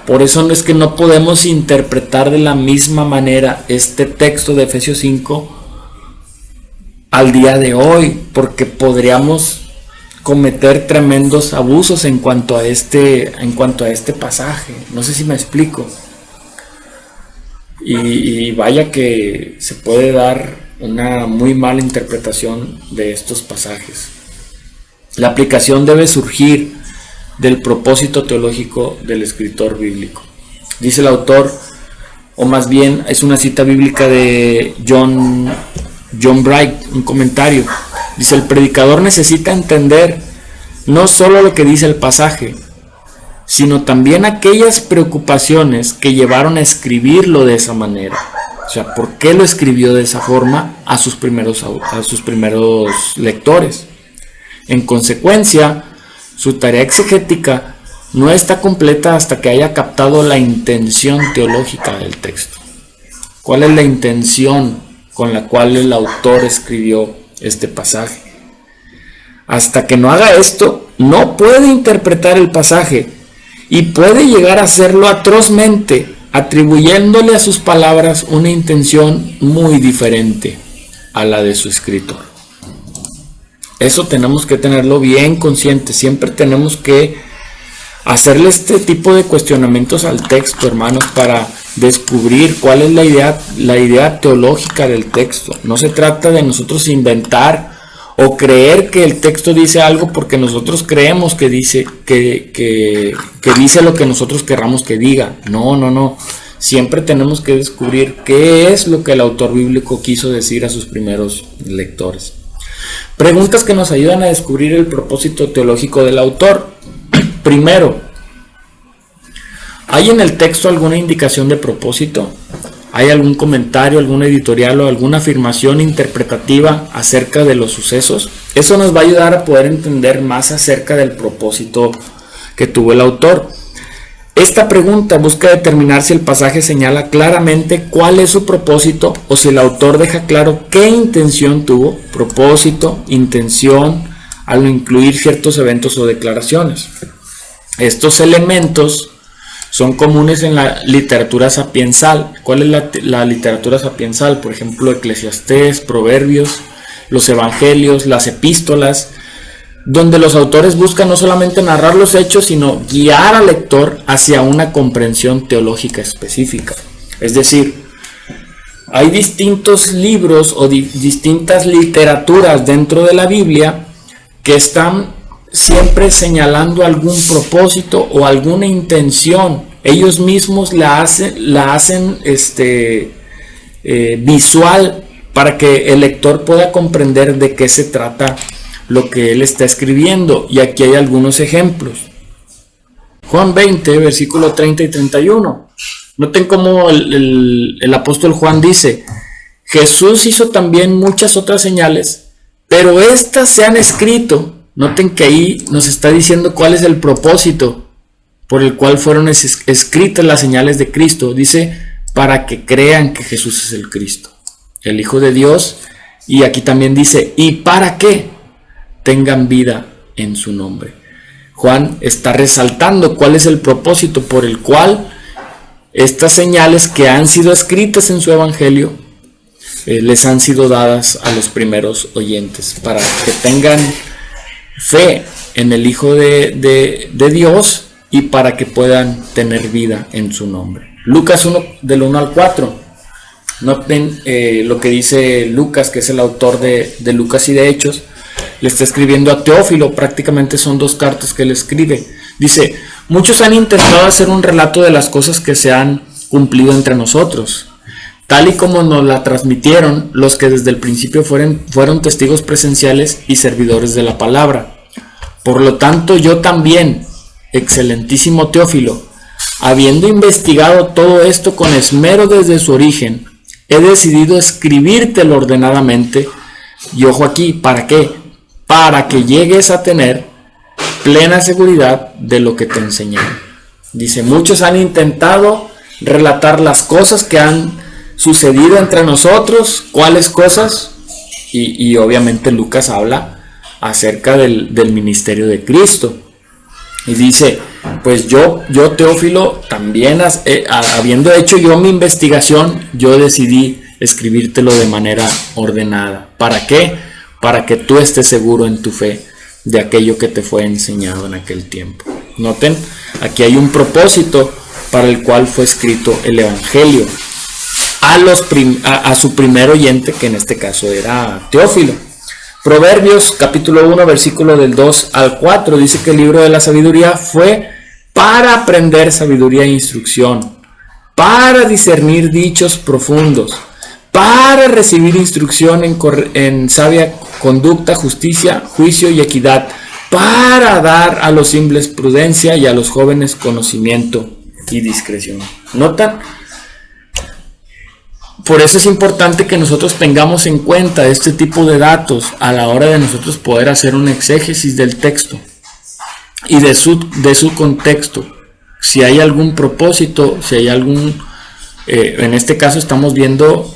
Por eso no es que no podemos interpretar de la misma manera este texto de Efesios 5 al día de hoy, porque podríamos cometer tremendos abusos en cuanto a este pasaje. No sé si me explico. Y vaya que se puede dar una muy mala interpretación de estos pasajes. La aplicación debe surgir del propósito teológico del escritor bíblico. Dice el autor, o más bien es una cita bíblica de John Bright, un comentario. Dice: el predicador necesita entender no solo lo que dice el pasaje, sino también aquellas preocupaciones que llevaron a escribirlo de esa manera. O sea, ¿por qué lo escribió de esa forma a sus primeros lectores? En consecuencia, su tarea exegética no está completa hasta que haya captado la intención teológica del texto. ¿Cuál es la intención con la cual el autor escribió este pasaje? Hasta que no haga esto, no puede interpretar el pasaje y puede llegar a hacerlo atrozmente, atribuyéndole a sus palabras una intención muy diferente a la de su escritor. Eso tenemos que tenerlo bien consciente. Siempre tenemos que hacerle este tipo de cuestionamientos al texto, hermanos, para descubrir cuál es la idea teológica del texto. No se trata de nosotros inventar o creer que el texto dice algo porque nosotros creemos que dice lo que nosotros querramos que diga. No. Siempre tenemos que descubrir qué es lo que el autor bíblico quiso decir a sus primeros lectores. Preguntas que nos ayudan a descubrir el propósito teológico del autor. Primero, ¿hay en el texto alguna indicación de propósito? ¿Hay algún comentario, algún editorial o alguna afirmación interpretativa acerca de los sucesos? Eso nos va a ayudar a poder entender más acerca del propósito que tuvo el autor. Esta pregunta busca determinar si el pasaje señala claramente cuál es su propósito o si el autor deja claro qué intención tuvo, propósito, intención, al incluir ciertos eventos o declaraciones. Estos elementos son comunes en la literatura sapiensal. ¿Cuál es la literatura sapiensal? Por ejemplo, Eclesiastés, Proverbios, los Evangelios, las epístolas, donde los autores buscan no solamente narrar los hechos, sino guiar al lector hacia una comprensión teológica específica. Es decir, hay distintos libros o distintas literaturas dentro de la Biblia que están siempre señalando algún propósito o alguna intención. Ellos mismos la hacen visual para que el lector pueda comprender de qué se trata lo que él está escribiendo. Y aquí hay algunos ejemplos. Juan 20, versículo 30 y 31. Noten cómo el apóstol Juan dice: Jesús hizo también muchas otras señales, pero estas se han escrito. Noten que ahí nos está diciendo cuál es el propósito por el cual fueron escritas las señales de Cristo. Dice, para que crean que Jesús es el Cristo, el Hijo de Dios. Y aquí también dice, y para que tengan vida en su nombre. Juan está resaltando cuál es el propósito por el cual estas señales que han sido escritas en su evangelio les han sido dadas a los primeros oyentes, para que tengan fe en el Hijo de Dios y para que puedan tener vida en su nombre. Lucas 1, del 1 al 4. Noten lo que dice Lucas, que es el autor de Lucas y de Hechos. Le está escribiendo a Teófilo, prácticamente son 2 cartas que le escribe. Dice: muchos han intentado hacer un relato de las cosas que se han cumplido entre nosotros, tal y como nos la transmitieron los que desde el principio fueron testigos presenciales y servidores de la palabra. Por lo tanto, yo también, excelentísimo Teófilo, habiendo investigado todo esto con esmero desde su origen, he decidido escribírtelo ordenadamente. Y ojo aquí, ¿para qué? Para que llegues a tener plena seguridad de lo que te enseñé. Dice, muchos han intentado relatar las cosas que han sucedido entre nosotros. ¿Cuáles cosas? Y obviamente Lucas habla acerca del ministerio de Cristo. Y dice, pues yo Teófilo, también habiendo hecho yo mi investigación, yo decidí escribírtelo de manera ordenada. ¿Para qué? Para que tú estés seguro en tu fe, de aquello que te fue enseñado en aquel tiempo. Noten, aquí hay un propósito para el cual fue escrito el Evangelio a su primer oyente, que en este caso era Teófilo. Proverbios capítulo 1 versículo del 2 al 4 dice que el libro de la sabiduría fue para aprender sabiduría e instrucción, para discernir dichos profundos, para recibir instrucción en sabia conducta, justicia, juicio y equidad, para dar a los simples prudencia y a los jóvenes conocimiento y discreción. ¿Notan? Por eso es importante que nosotros tengamos en cuenta este tipo de datos a la hora de nosotros poder hacer un exégesis del texto y de su contexto. Si hay algún propósito, si hay algún... en este caso estamos viendo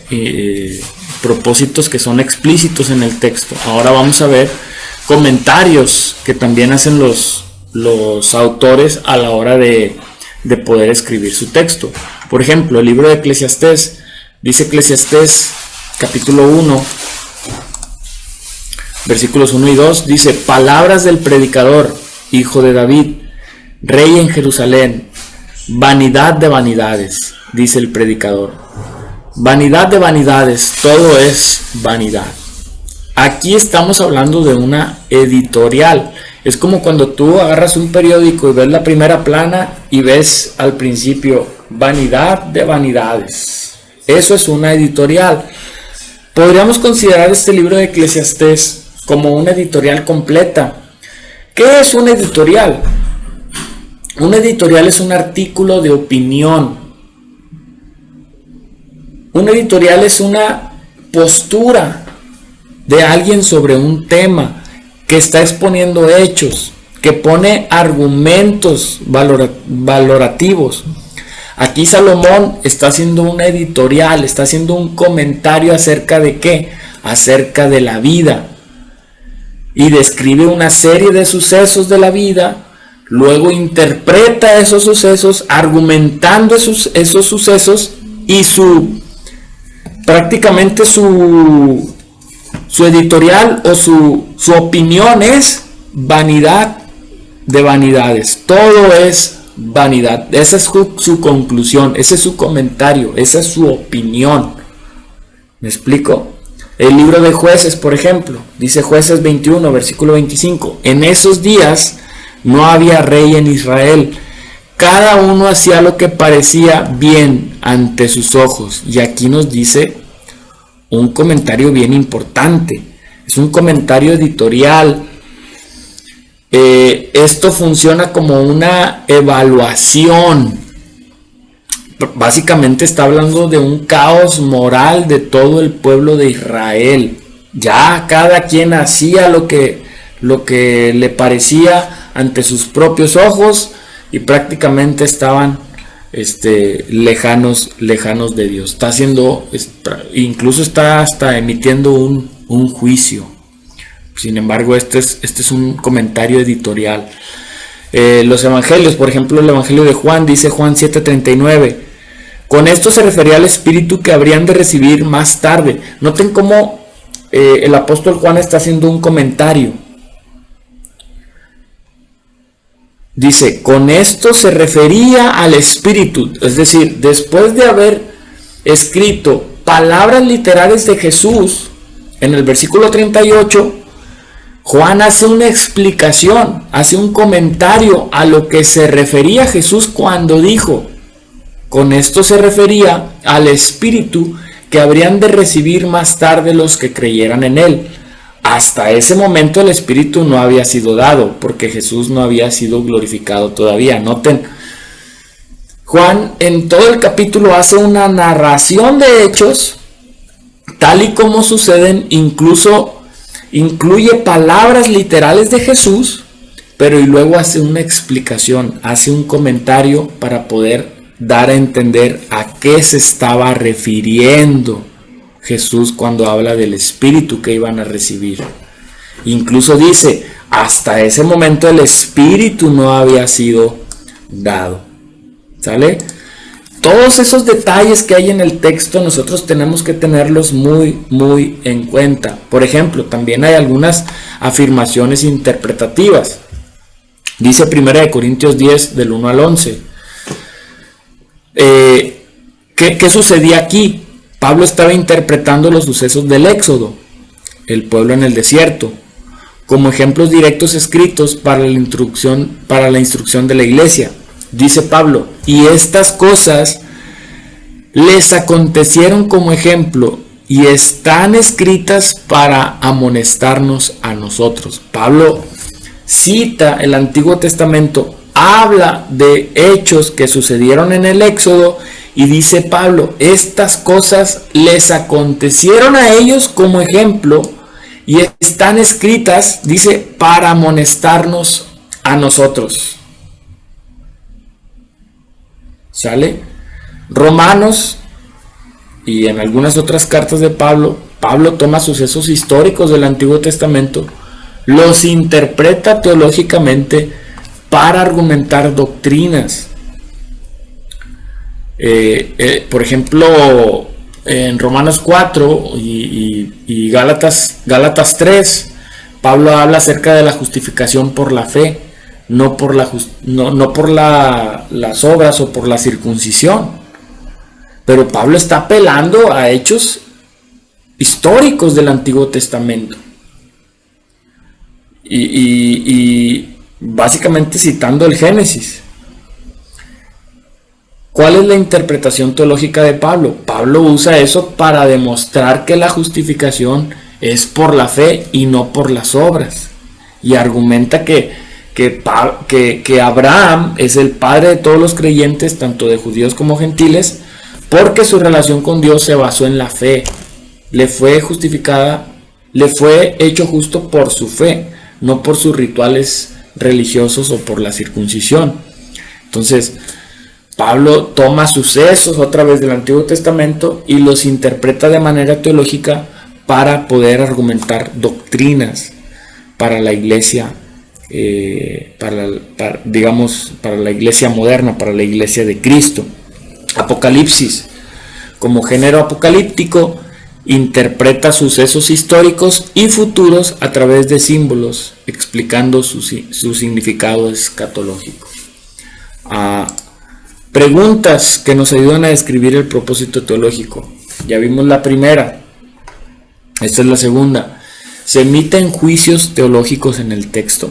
propósitos que son explícitos en el texto. Ahora vamos a ver comentarios que también hacen los autores a la hora de poder escribir su texto. Por ejemplo, el libro de Eclesiastés. Dice Eclesiastés capítulo 1 versículos 1 y 2, dice: palabras del predicador, hijo de David, rey en Jerusalén, vanidad de vanidades, dice el predicador. Vanidad de vanidades, todo es vanidad. Aquí estamos hablando de una editorial. Es como cuando tú agarras un periódico y ves la primera plana y ves al principio vanidad de vanidades. Eso es una editorial. Podríamos considerar este libro de Eclesiastés como una editorial completa. ¿Qué es una editorial? Un editorial es un artículo de opinión. Un editorial es una postura de alguien sobre un tema, que está exponiendo hechos, que pone argumentos valorativos. Aquí Salomón está haciendo una editorial, está haciendo un comentario acerca de ¿qué? Acerca de la vida. Y describe una serie de sucesos de la vida, luego interpreta esos sucesos, argumentando esos sucesos, y prácticamente su editorial o su opinión es vanidad de vanidades. Todo es vanidad. Esa es su conclusión, ese es su comentario, esa es su opinión. ¿Me explico? El libro de Jueces, por ejemplo, dice Jueces 21, versículo 25: en esos días no había rey en Israel, cada uno hacía lo que parecía bien ante sus ojos. Y aquí nos dice un comentario bien importante, es un comentario editorial. Esto funciona como una evaluación. Básicamente está hablando de un caos moral de todo el pueblo de Israel. Ya cada quien hacía lo que le parecía ante sus propios ojos y prácticamente estaban lejanos de Dios. Incluso está hasta emitiendo un juicio. Sin embargo, este es un comentario editorial. Los evangelios, por ejemplo, el evangelio de Juan, dice Juan 7:39: con esto se refería al Espíritu que habrían de recibir más tarde. Noten cómo el apóstol Juan está haciendo un comentario. Dice, con esto se refería al Espíritu, es decir, después de haber escrito palabras literales de Jesús, en el versículo 38, Juan hace una explicación, hace un comentario a lo que se refería Jesús cuando dijo, con esto se refería al Espíritu que habrían de recibir más tarde los que creyeran en él. Hasta ese momento el Espíritu no había sido dado, porque Jesús no había sido glorificado todavía. Noten, Juan en todo el capítulo hace una narración de hechos, tal y como suceden, incluso incluye palabras literales de Jesús, pero y luego hace una explicación, hace un comentario para poder dar a entender a qué se estaba refiriendo Jesús cuando habla del Espíritu que iban a recibir. Incluso dice, hasta ese momento el Espíritu no había sido dado. ¿Sale? Todos esos detalles que hay en el texto nosotros tenemos que tenerlos muy, muy en cuenta. Por ejemplo, también hay algunas afirmaciones interpretativas. Dice 1 Corintios 10 del 1 al 11. ¿Qué sucedía aquí? Pablo estaba interpretando los sucesos del Éxodo, el pueblo en el desierto, como ejemplos directos escritos para la instrucción de la iglesia. Dice Pablo, y estas cosas les acontecieron como ejemplo y están escritas para amonestarnos a nosotros. Pablo cita el Antiguo Testamento, habla de hechos que sucedieron en el Éxodo y dice Pablo, estas cosas les acontecieron a ellos como ejemplo y están escritas, dice, para amonestarnos a nosotros. ¿Sale? Romanos y en algunas otras cartas de Pablo toma sucesos históricos del Antiguo Testamento, los interpreta teológicamente para argumentar doctrinas. Por ejemplo, en Romanos 4 y Gálatas 3, Pablo habla acerca de la justificación por la fe, no por las obras o por la circuncisión. Pero Pablo está apelando a hechos históricos del Antiguo Testamento y básicamente citando el Génesis. ¿Cuál es la interpretación teológica de Pablo? Pablo usa eso para demostrar que la justificación es por la fe y no por las obras, y argumenta que Abraham es el padre de todos los creyentes, tanto de judíos como gentiles, porque su relación con Dios se basó en la fe. Le fue justificada, le fue hecho justo por su fe, no por sus rituales religiosos o por la circuncisión. Entonces, Pablo toma sucesos otra vez del Antiguo Testamento y los interpreta de manera teológica para poder argumentar doctrinas para la iglesia, para la iglesia moderna, para la iglesia de Cristo. Apocalipsis, como género apocalíptico, interpreta sucesos históricos y futuros a través de símbolos, explicando su significado escatológico. Preguntas que nos ayudan a describir el propósito teológico. Ya vimos la primera. Esta es la segunda. ¿Se emiten juicios teológicos en el texto?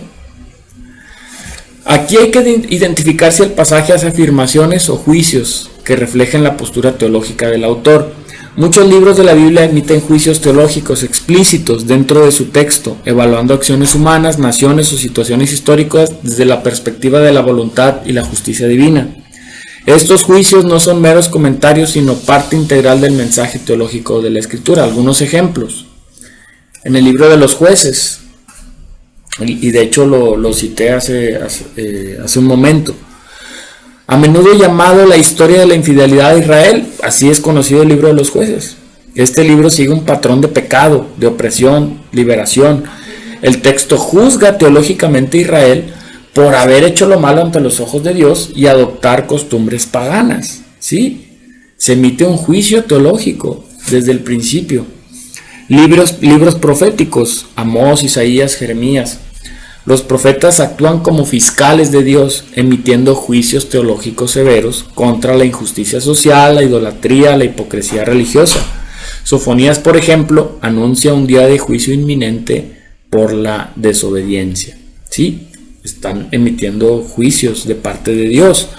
Aquí hay que identificar si el pasaje hace afirmaciones o juicios que reflejen la postura teológica del autor. Muchos libros de la Biblia emiten juicios teológicos explícitos dentro de su texto, evaluando acciones humanas, naciones o situaciones históricas desde la perspectiva de la voluntad y la justicia divina. Estos juicios no son meros comentarios, sino parte integral del mensaje teológico de la Escritura. Algunos ejemplos. En el libro de los Jueces, y de hecho lo cité hace un momento, a menudo llamado la historia de la infidelidad de Israel, así es conocido el libro de los Jueces. Este libro sigue un patrón de pecado, de opresión, liberación. El texto juzga teológicamente a Israel por haber hecho lo malo ante los ojos de Dios y adoptar costumbres paganas. ¿Sí? Se emite un juicio teológico desde el principio. Libros proféticos, Amós, Isaías, Jeremías. Los profetas actúan como fiscales de Dios, emitiendo juicios teológicos severos contra la injusticia social, la idolatría, la hipocresía religiosa. Sofonías, por ejemplo, anuncia un día de juicio inminente por la desobediencia. ¿Sí? Están emitiendo juicios de parte de Dios.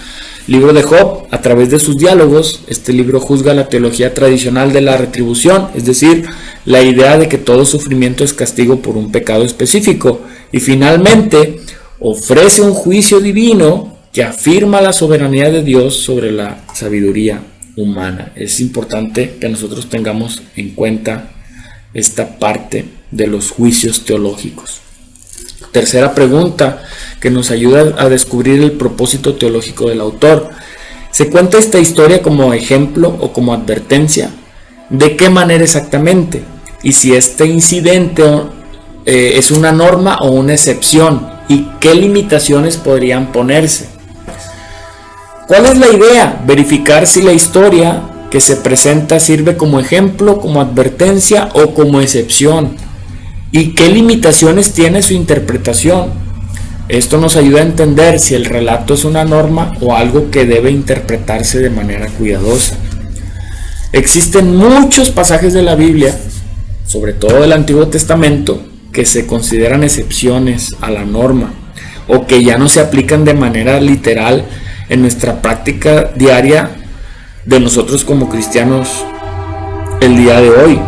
Libro de Job, a través de sus diálogos, este libro juzga la teología tradicional de la retribución, es decir, la idea de que todo sufrimiento es castigo por un pecado específico, y finalmente ofrece un juicio divino que afirma la soberanía de Dios sobre la sabiduría humana. Es importante que nosotros tengamos en cuenta esta parte de los juicios teológicos. Tercera pregunta que nos ayuda a descubrir el propósito teológico del autor. ¿Se cuenta esta historia como ejemplo o como advertencia? ¿De qué manera exactamente? Y si este incidente es una norma o una excepción, y qué limitaciones podrían ponerse. ¿Cuál es la idea? Verificar si la historia que se presenta sirve como ejemplo, como advertencia o como excepción, y qué limitaciones tiene su interpretación. Esto nos ayuda a entender si el relato es una norma o algo que debe interpretarse de manera cuidadosa. Existen muchos pasajes de la Biblia, sobre todo del Antiguo Testamento, que se consideran excepciones a la norma o que ya no se aplican de manera literal en nuestra práctica diaria de nosotros como cristianos el día de hoy.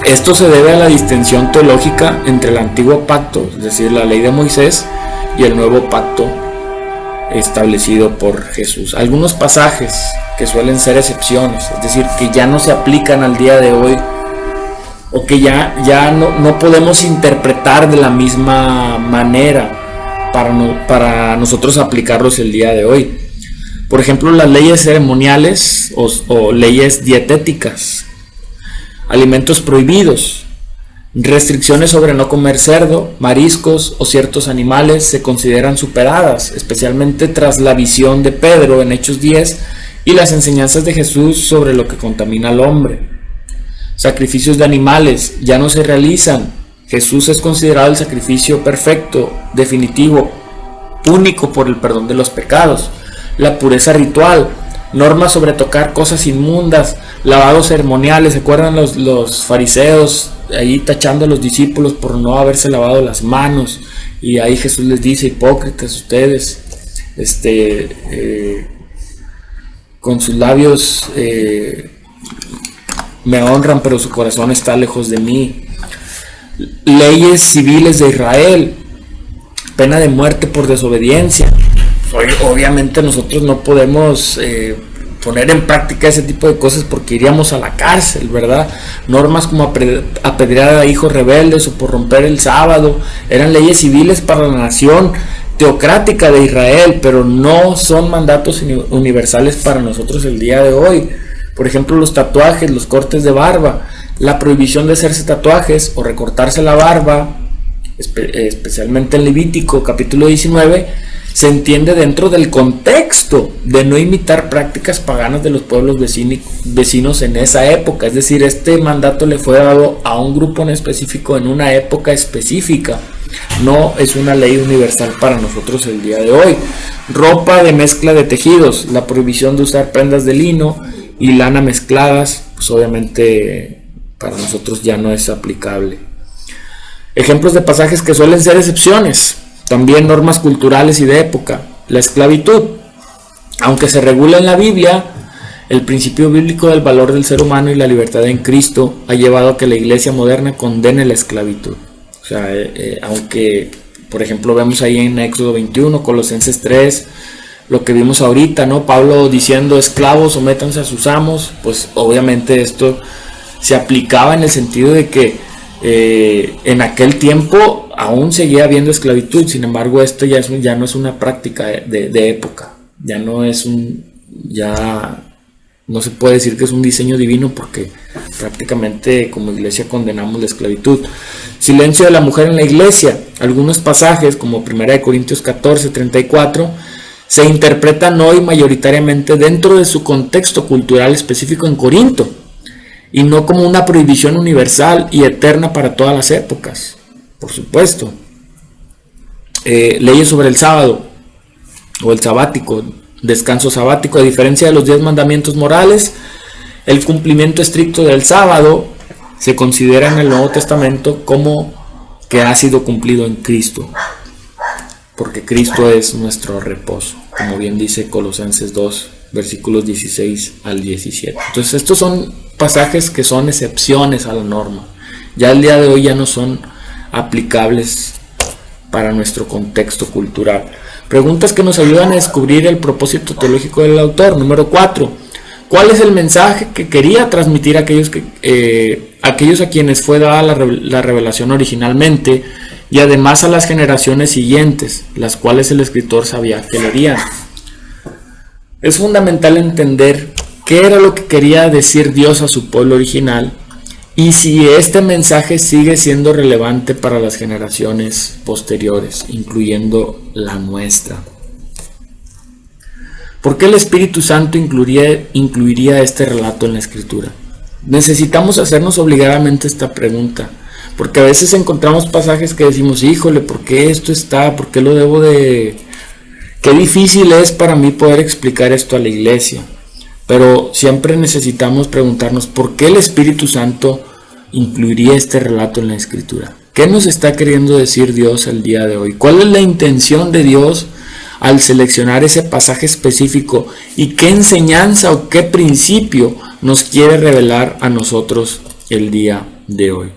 Esto se debe a la distinción teológica entre el antiguo pacto, es decir, la ley de Moisés, y el nuevo pacto establecido por Jesús. Algunos pasajes que suelen ser excepciones, es decir, que ya no se aplican al día de hoy, o que ya no podemos interpretar de la misma manera para nosotros aplicarlos el día de hoy. Por ejemplo, las leyes ceremoniales o leyes dietéticas, alimentos prohibidos, restricciones sobre no comer cerdo, mariscos o ciertos animales se consideran superadas, especialmente tras la visión de Pedro en Hechos 10 y las enseñanzas de Jesús sobre lo que contamina al hombre. Sacrificios de animales ya no se realizan. Jesús es considerado el sacrificio perfecto, definitivo, único por el perdón de los pecados. La pureza ritual, normas sobre tocar cosas inmundas, lavados ceremoniales. ¿Se acuerdan los fariseos ahí tachando a los discípulos por no haberse lavado las manos? Y ahí Jesús les dice: hipócritas ustedes, con sus labios me honran, pero su corazón está lejos de mí. Leyes civiles de Israel, pena de muerte por desobediencia. Obviamente nosotros no podemos poner en práctica ese tipo de cosas porque iríamos a la cárcel, ¿verdad? Normas como apedrear a hijos rebeldes o por romper el sábado eran leyes civiles para la nación teocrática de Israel, pero no son mandatos universales para nosotros el día de hoy. Por ejemplo, los tatuajes, los cortes de barba, la prohibición de hacerse tatuajes o recortarse la barba, especialmente en Levítico capítulo 19, se entiende dentro del contexto de no imitar prácticas paganas de los pueblos vecinos en esa época. Es decir, este mandato le fue dado a un grupo en específico en una época específica. No es una ley universal para nosotros el día de hoy. Ropa de mezcla de tejidos, la prohibición de usar prendas de lino y lana mezcladas, pues obviamente para nosotros ya no es aplicable. Ejemplos de pasajes que suelen ser excepciones. También normas culturales y de época. La esclavitud. Aunque se regula en la Biblia, el principio bíblico del valor del ser humano y la libertad en Cristo ha llevado a que la iglesia moderna condene la esclavitud. O sea, aunque, por ejemplo, vemos ahí en Éxodo 21, Colosenses 3, lo que vimos ahorita, ¿no? Pablo diciendo: esclavos, sométanse a sus amos. Pues obviamente esto se aplicaba en el sentido de que en aquel tiempo aún seguía habiendo esclavitud. Sin embargo, esto ya no es una práctica de época, ya no se puede decir que es un diseño divino, porque prácticamente como iglesia condenamos la esclavitud. Silencio de la mujer en la iglesia. Algunos pasajes como 1 Corintios 14:34 se interpretan hoy mayoritariamente dentro de su contexto cultural específico en Corinto, y no como una prohibición universal y eterna para todas las épocas. Por supuesto, leyes sobre el sábado o el sabático, descanso sabático. A diferencia de los 10 mandamientos morales, el cumplimiento estricto del sábado se considera en el Nuevo Testamento como que ha sido cumplido en Cristo, porque Cristo es nuestro reposo, como bien dice Colosenses 2, versículos 16 al 17. Entonces estos son pasajes que son excepciones a la norma. Ya el día de hoy ya no son aplicables para nuestro contexto cultural. Preguntas que nos ayudan a descubrir el propósito teológico del autor. Número 4. ¿Cuál es el mensaje que quería transmitir a aquellos a quienes fue dada la revelación originalmente, y además a las generaciones siguientes, las cuales el escritor sabía que leerían? Es fundamental entender qué era lo que quería decir Dios a su pueblo original y si este mensaje sigue siendo relevante para las generaciones posteriores, incluyendo la nuestra. ¿Por qué el Espíritu Santo incluiría este relato en la Escritura? Necesitamos hacernos obligadamente esta pregunta, porque a veces encontramos pasajes que decimos, híjole, ¿por qué esto está? ¿Por qué lo debo de...? Qué difícil es para mí poder explicar esto a la iglesia. Pero siempre necesitamos preguntarnos, ¿por qué el Espíritu Santo incluiría este relato en la Escritura? ¿Qué nos está queriendo decir Dios el día de hoy? ¿Cuál es la intención de Dios al seleccionar ese pasaje específico? ¿Y qué enseñanza o qué principio nos quiere revelar a nosotros el día de hoy?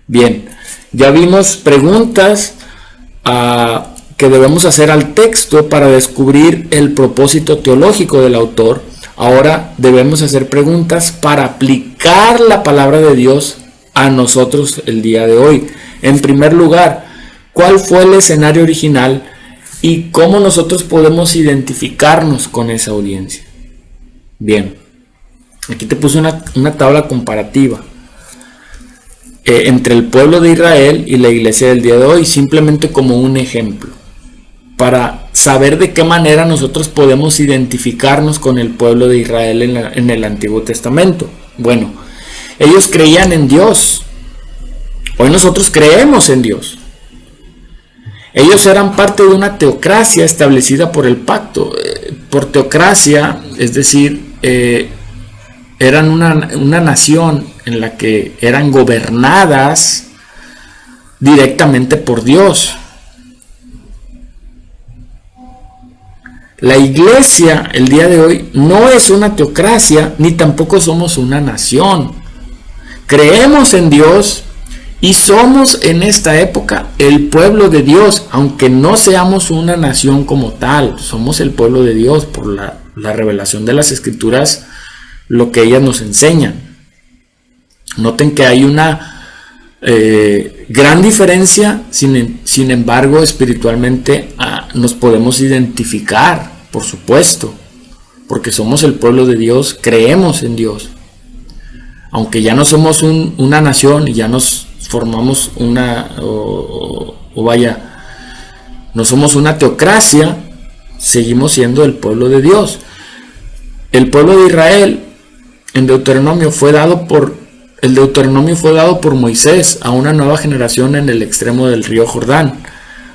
Bien, ya vimos preguntas que debemos hacer al texto para descubrir el propósito teológico del autor. Ahora debemos hacer preguntas para aplicar la palabra de Dios a nosotros el día de hoy. En primer lugar, ¿cuál fue el escenario original y cómo nosotros podemos identificarnos con esa audiencia? Bien, aquí te puse una tabla comparativa entre el pueblo de Israel y la iglesia del día de hoy, simplemente como un ejemplo, para saber de qué manera nosotros podemos identificarnos con el pueblo de Israel en el Antiguo Testamento. Bueno, ellos creían en Dios. Hoy nosotros creemos en Dios. Ellos eran parte de una teocracia establecida por el pacto. Por teocracia, es decir, eran una nación en la que eran gobernadas directamente por Dios. La iglesia el día de hoy no es una teocracia, ni tampoco somos una nación. Creemos en Dios y somos en esta época el pueblo de Dios, aunque no seamos una nación como tal. Somos el pueblo de Dios por la revelación de las Escrituras, lo que ellas nos enseñan. Noten que hay una gran diferencia, sin embargo, espiritualmente nos podemos identificar, por supuesto, porque somos el pueblo de Dios, creemos en Dios. Aunque ya no somos una nación y ya nos formamos no somos una teocracia, seguimos siendo el pueblo de Dios. El pueblo de Israel en Deuteronomio fue dado por Moisés a una nueva generación en el extremo del río Jordán.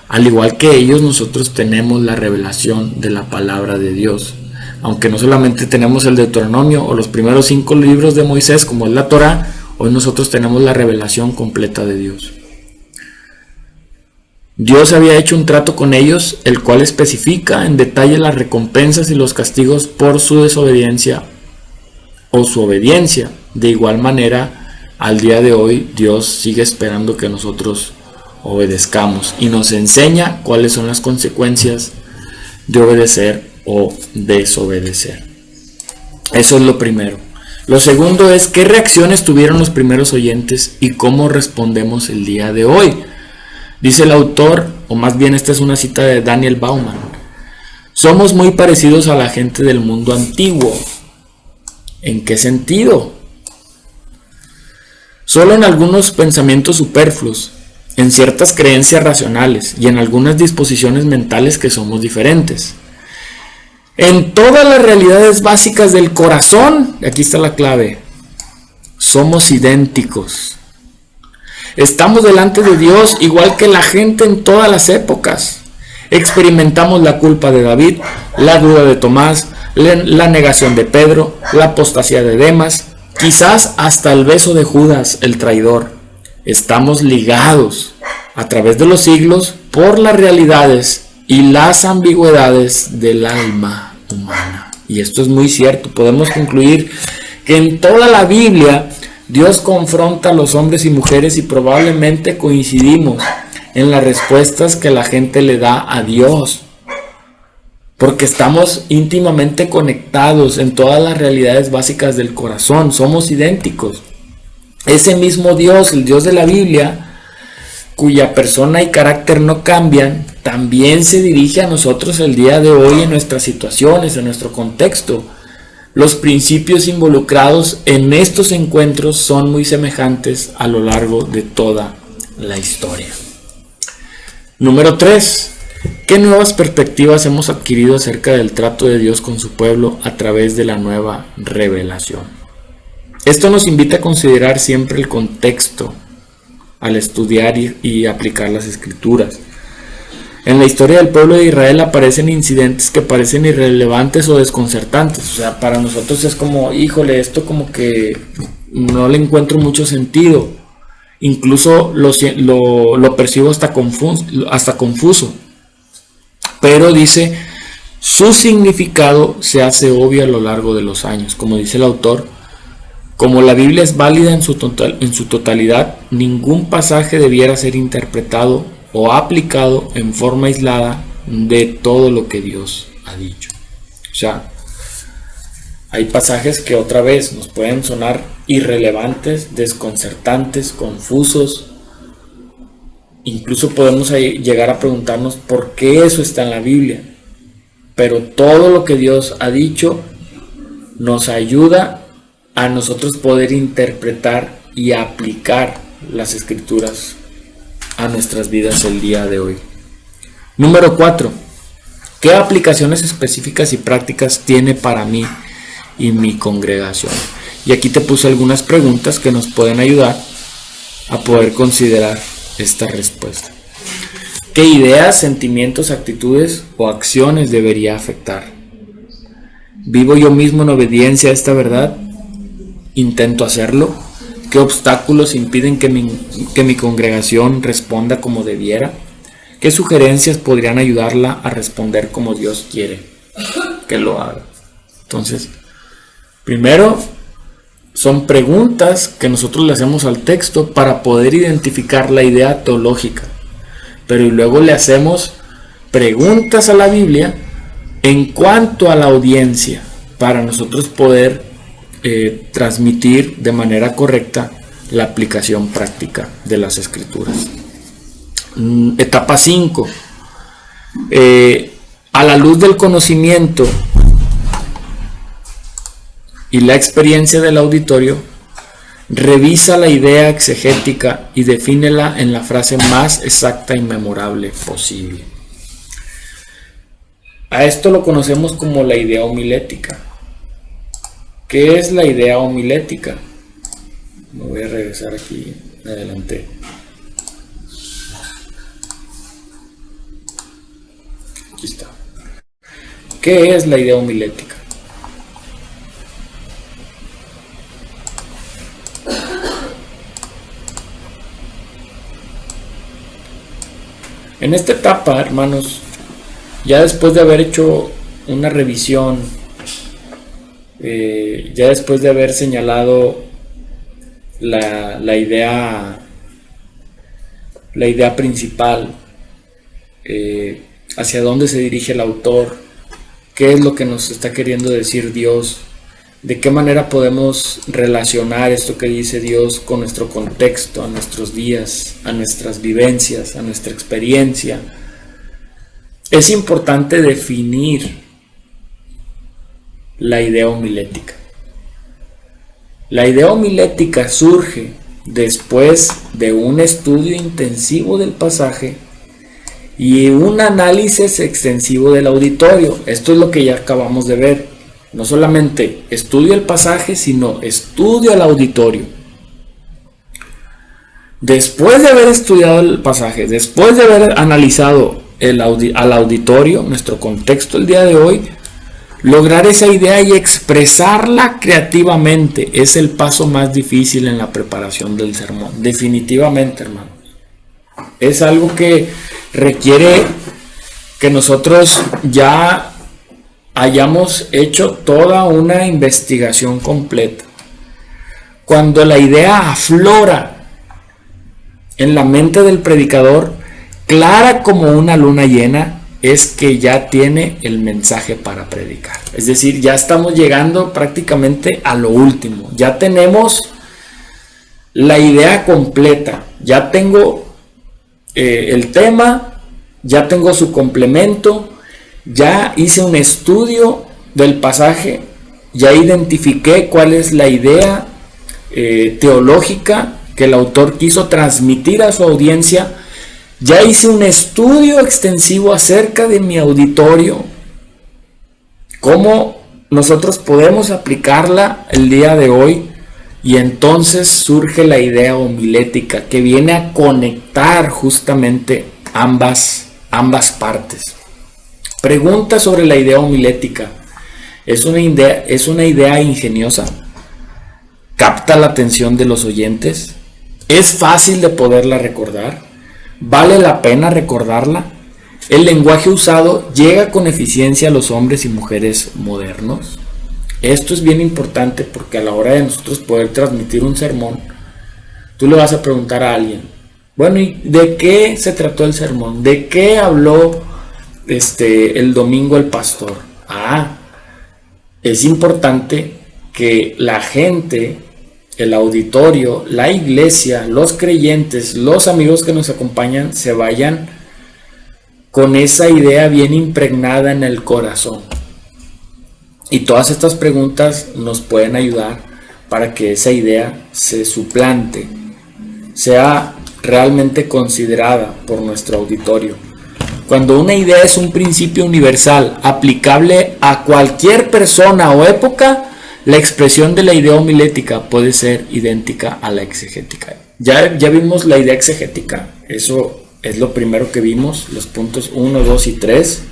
Al igual que ellos, nosotros tenemos la revelación de la palabra de Dios. Aunque no solamente tenemos el Deuteronomio o los primeros 5 libros de Moisés, como es la Torá, hoy nosotros tenemos la revelación completa de Dios. Dios había hecho un trato con ellos, el cual especifica en detalle las recompensas y los castigos por su desobediencia o su obediencia. De igual manera, al día de hoy, Dios sigue esperando que nosotros obedezcamos y nos enseña cuáles son las consecuencias de obedecer o desobedecer. Eso es lo primero. Lo segundo es qué reacciones tuvieron los primeros oyentes y cómo respondemos el día de hoy. Dice el autor, o más bien esta es una cita de Daniel Bauman: somos muy parecidos a la gente del mundo antiguo. ¿En qué sentido? Solo en algunos pensamientos superfluos, en ciertas creencias racionales y en algunas disposiciones mentales que somos diferentes. En todas las realidades básicas del corazón, aquí está la clave, somos idénticos. Estamos delante de Dios igual que la gente en todas las épocas. Experimentamos la culpa de David, la duda de Tomás, la negación de Pedro, la apostasía de Demas, quizás hasta el beso de Judas, el traidor. Estamos ligados a través de los siglos por las realidades y las ambigüedades del alma humana. Y esto es muy cierto. Podemos concluir que en toda la Biblia Dios confronta a los hombres y mujeres y probablemente coincidimos en las respuestas que la gente le da a Dios, porque estamos íntimamente conectados en todas las realidades básicas del corazón, somos idénticos. Ese mismo Dios, el Dios de la Biblia, cuya persona y carácter no cambian, también se dirige a nosotros el día de hoy en nuestras situaciones, en nuestro contexto. Los principios involucrados en estos encuentros son muy semejantes a lo largo de toda la historia. Número 3. ¿Qué nuevas perspectivas hemos adquirido acerca del trato de Dios con su pueblo a través de la nueva revelación? Esto nos invita a considerar siempre el contexto al estudiar y aplicar las escrituras. En la historia del pueblo de Israel aparecen incidentes que parecen irrelevantes o desconcertantes. O sea, para nosotros es como, híjole, esto como que no le encuentro mucho sentido. Incluso lo percibo hasta confuso. Pero dice, su significado se hace obvio a lo largo de los años. Como dice el autor, como la Biblia es válida en su totalidad, ningún pasaje debiera ser interpretado o aplicado en forma aislada de todo lo que Dios ha dicho. O sea, hay pasajes que otra vez nos pueden sonar irrelevantes, desconcertantes, confusos. Incluso podemos llegar a preguntarnos por qué eso está en la Biblia. Pero todo lo que Dios ha dicho nos ayuda a nosotros poder interpretar y aplicar las escrituras a nuestras vidas el día de hoy. Número 4. ¿Qué aplicaciones específicas y prácticas tiene para mí y mi congregación? Y aquí te puse algunas preguntas que nos pueden ayudar a poder considerar esta respuesta. ¿Qué ideas, sentimientos, actitudes o acciones debería afectar? ¿Vivo yo mismo en obediencia a esta verdad? ¿Intento hacerlo? ¿Qué obstáculos impiden que mi congregación responda como debiera? ¿Qué sugerencias podrían ayudarla a responder como Dios quiere que lo haga? Entonces, primero, son preguntas que nosotros le hacemos al texto para poder identificar la idea teológica. Pero luego le hacemos preguntas a la Biblia en cuanto a la audiencia para nosotros poder transmitir de manera correcta la aplicación práctica de las escrituras. Etapa 5. A la luz del conocimiento y la experiencia del auditorio, revisa la idea exegética y defínela en la frase más exacta y memorable posible. A esto lo conocemos como la idea homilética. ¿Qué es la idea homilética? Me voy a regresar aquí adelante. Aquí está. ¿Qué es la idea homilética? En esta etapa, hermanos, ya después de haber hecho una revisión, ya después de haber señalado la idea principal, hacia dónde se dirige el autor, qué es lo que nos está queriendo decir Dios, de qué manera podemos relacionar esto que dice Dios con nuestro contexto, a nuestros días, a nuestras vivencias, a nuestra experiencia. Es importante definir la idea homilética. La idea homilética surge después de un estudio intensivo del pasaje y un análisis extensivo del auditorio. Esto es lo que ya acabamos de ver. No solamente estudio el pasaje, sino estudio al auditorio. Después de haber estudiado el pasaje, después de haber analizado al auditorio, nuestro contexto el día de hoy, lograr esa idea y expresarla creativamente es el paso más difícil en la preparación del sermón. Definitivamente, hermanos. Es algo que requiere que nosotros ya hayamos hecho toda una investigación completa. Cuando la idea aflora en la mente del predicador, clara como una luna llena, es que ya tiene el mensaje para predicar. Es decir, ya estamos llegando prácticamente a lo último. Ya tenemos la idea completa. Ya tengo el tema, ya tengo su complemento, ya hice un estudio del pasaje, ya identifiqué cuál es la idea teológica que el autor quiso transmitir a su audiencia. Ya hice un estudio extensivo acerca de mi auditorio, cómo nosotros podemos aplicarla el día de hoy, y entonces surge la idea homilética que viene a conectar justamente ambas partes. Pregunta sobre la idea homilética. ¿Es una idea ingeniosa? ¿Capta la atención de los oyentes? ¿Es fácil de poderla recordar? ¿Vale la pena recordarla? ¿El lenguaje usado llega con eficiencia a los hombres y mujeres modernos? Esto es bien importante porque a la hora de nosotros poder transmitir un sermón, tú le vas a preguntar a alguien, bueno, ¿y de qué se trató el sermón? ¿De qué habló el domingo el pastor? Es importante que la gente, el auditorio, la iglesia, los creyentes, los amigos que nos acompañan se vayan con esa idea bien impregnada en el corazón. Y todas estas preguntas nos pueden ayudar para que esa idea se suplante, sea realmente considerada por nuestro auditorio. Cuando una idea es un principio universal, aplicable a cualquier persona o época, la expresión de la idea homilética puede ser idéntica a la exegética. Ya vimos la idea exegética, eso es lo primero que vimos, los puntos 1, 2 y 3.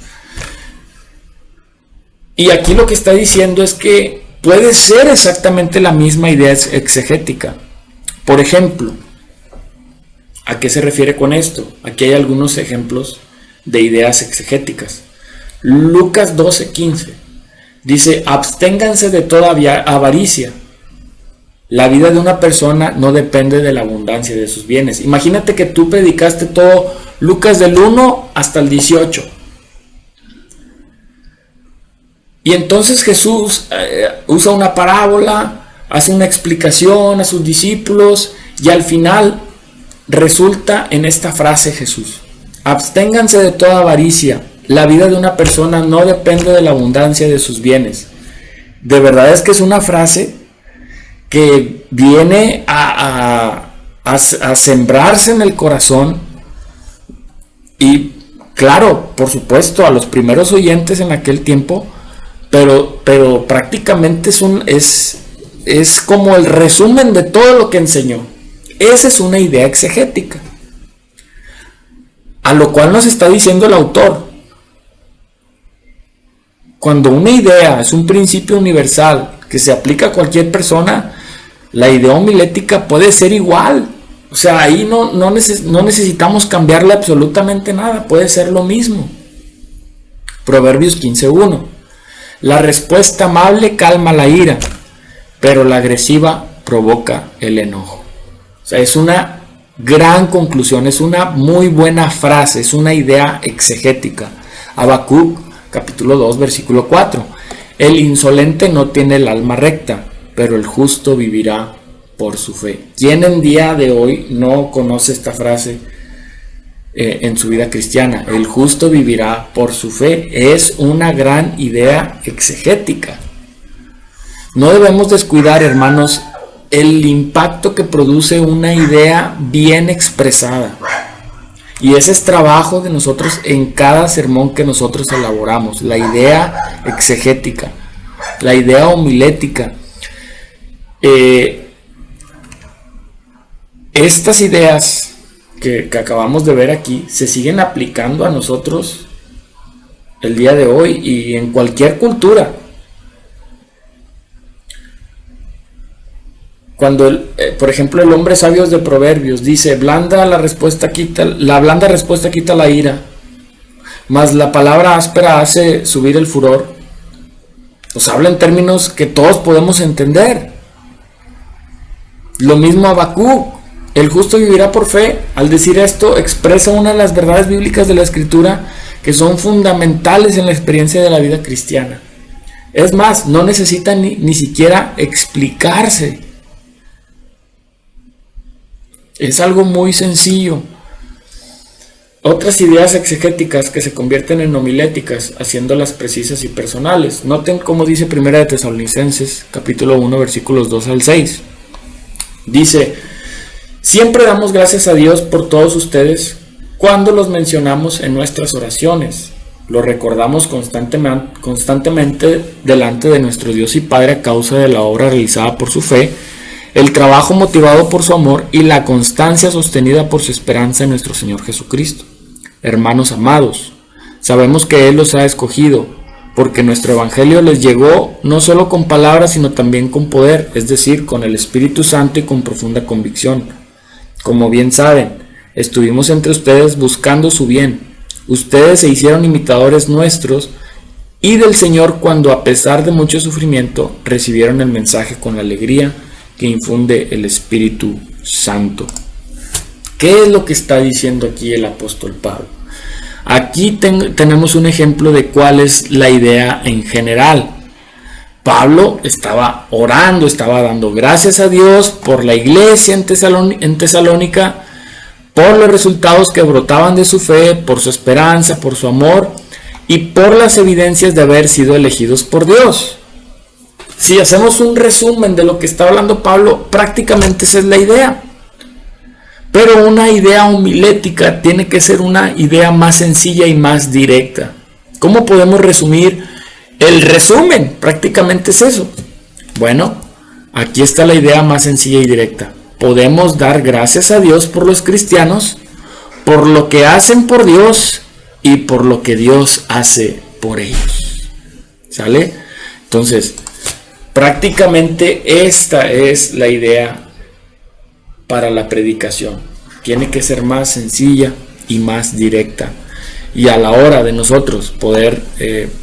Y aquí lo que está diciendo es que puede ser exactamente la misma idea exegética. Por ejemplo, ¿a qué se refiere con esto? Aquí hay algunos ejemplos de ideas exegéticas. Lucas 12:15 dice: absténganse de toda avaricia. La vida de una persona no depende de la abundancia de sus bienes. Imagínate que tú predicaste todo Lucas del 1 hasta el 18. Y entonces Jesús usa una parábola, hace una explicación a sus discípulos y al final resulta en esta frase Jesús: absténganse de toda avaricia. La vida de una persona no depende de la abundancia de sus bienes. De verdad es que es una frase que viene a sembrarse en el corazón. Y claro, por supuesto, a los primeros oyentes en aquel tiempo, pero prácticamente es como el resumen de todo lo que enseñó. Esa es una idea exegética, a lo cual nos está diciendo el autor: cuando una idea es un principio universal que se aplica a cualquier persona, la idea homilética puede ser igual. O sea, ahí no necesitamos cambiarle absolutamente nada, puede ser lo mismo. Proverbios 15:1: la respuesta amable calma la ira, pero la agresiva provoca el enojo. O sea, es una gran conclusión, es una muy buena frase, es una idea exegética. Habacuc, capítulo 2, versículo 4: el insolente no tiene el alma recta, pero el justo vivirá por su fe. ¿Quién en día de hoy no conoce esta frase en su vida cristiana? El justo vivirá por su fe. Es una gran idea exegética. No debemos descuidar, hermanos, el impacto que produce una idea bien expresada. Y ese es trabajo de nosotros en cada sermón que nosotros elaboramos. La idea exegética, la idea homilética. Estas ideas que acabamos de ver aquí se siguen aplicando a nosotros el día de hoy y en cualquier cultura. Cuando, por ejemplo, el hombre sabio de Proverbios dice: la blanda respuesta quita la ira, mas la palabra áspera hace subir el furor. Pues habla en términos que todos podemos entender. Lo mismo Habacuc: el justo vivirá por fe. Al decir esto, expresa una de las verdades bíblicas de la Escritura que son fundamentales en la experiencia de la vida cristiana. Es más, no necesita ni siquiera explicarse. Es algo muy sencillo. Otras ideas exegéticas que se convierten en homiléticas, haciéndolas precisas y personales. Noten cómo dice 1 de Tesalonicenses, capítulo 1, versículos 2 al 6. Dice: siempre damos gracias a Dios por todos ustedes cuando los mencionamos en nuestras oraciones. Lo recordamos constantemente delante de nuestro Dios y Padre a causa de la obra realizada por su fe, el trabajo motivado por su amor y la constancia sostenida por su esperanza en nuestro Señor Jesucristo. Hermanos amados, sabemos que Él los ha escogido, porque nuestro Evangelio les llegó no solo con palabras, sino también con poder, es decir, con el Espíritu Santo y con profunda convicción. Como bien saben, estuvimos entre ustedes buscando su bien. Ustedes se hicieron imitadores nuestros y del Señor cuando, a pesar de mucho sufrimiento, recibieron el mensaje con la alegría que infunde el Espíritu Santo. ¿Qué es lo que está diciendo aquí el apóstol Pablo? Aquí tenemos un ejemplo de cuál es la idea en general. Pablo estaba orando, estaba dando gracias a Dios por la iglesia en Tesalónica, por los resultados que brotaban de su fe, por su esperanza, por su amor y por las evidencias de haber sido elegidos por Dios. Si hacemos un resumen de lo que está hablando Pablo, prácticamente esa es la idea. Pero una idea homilética tiene que ser una idea más sencilla y más directa. ¿Cómo podemos resumir el resumen? Prácticamente es eso. Bueno, aquí está la idea más sencilla y directa. Podemos dar gracias a Dios por los cristianos, por lo que hacen por Dios y por lo que Dios hace por ellos. ¿Sale? Entonces, prácticamente esta es la idea para la predicación. Tiene que ser más sencilla y más directa. Y a la hora de nosotros poder,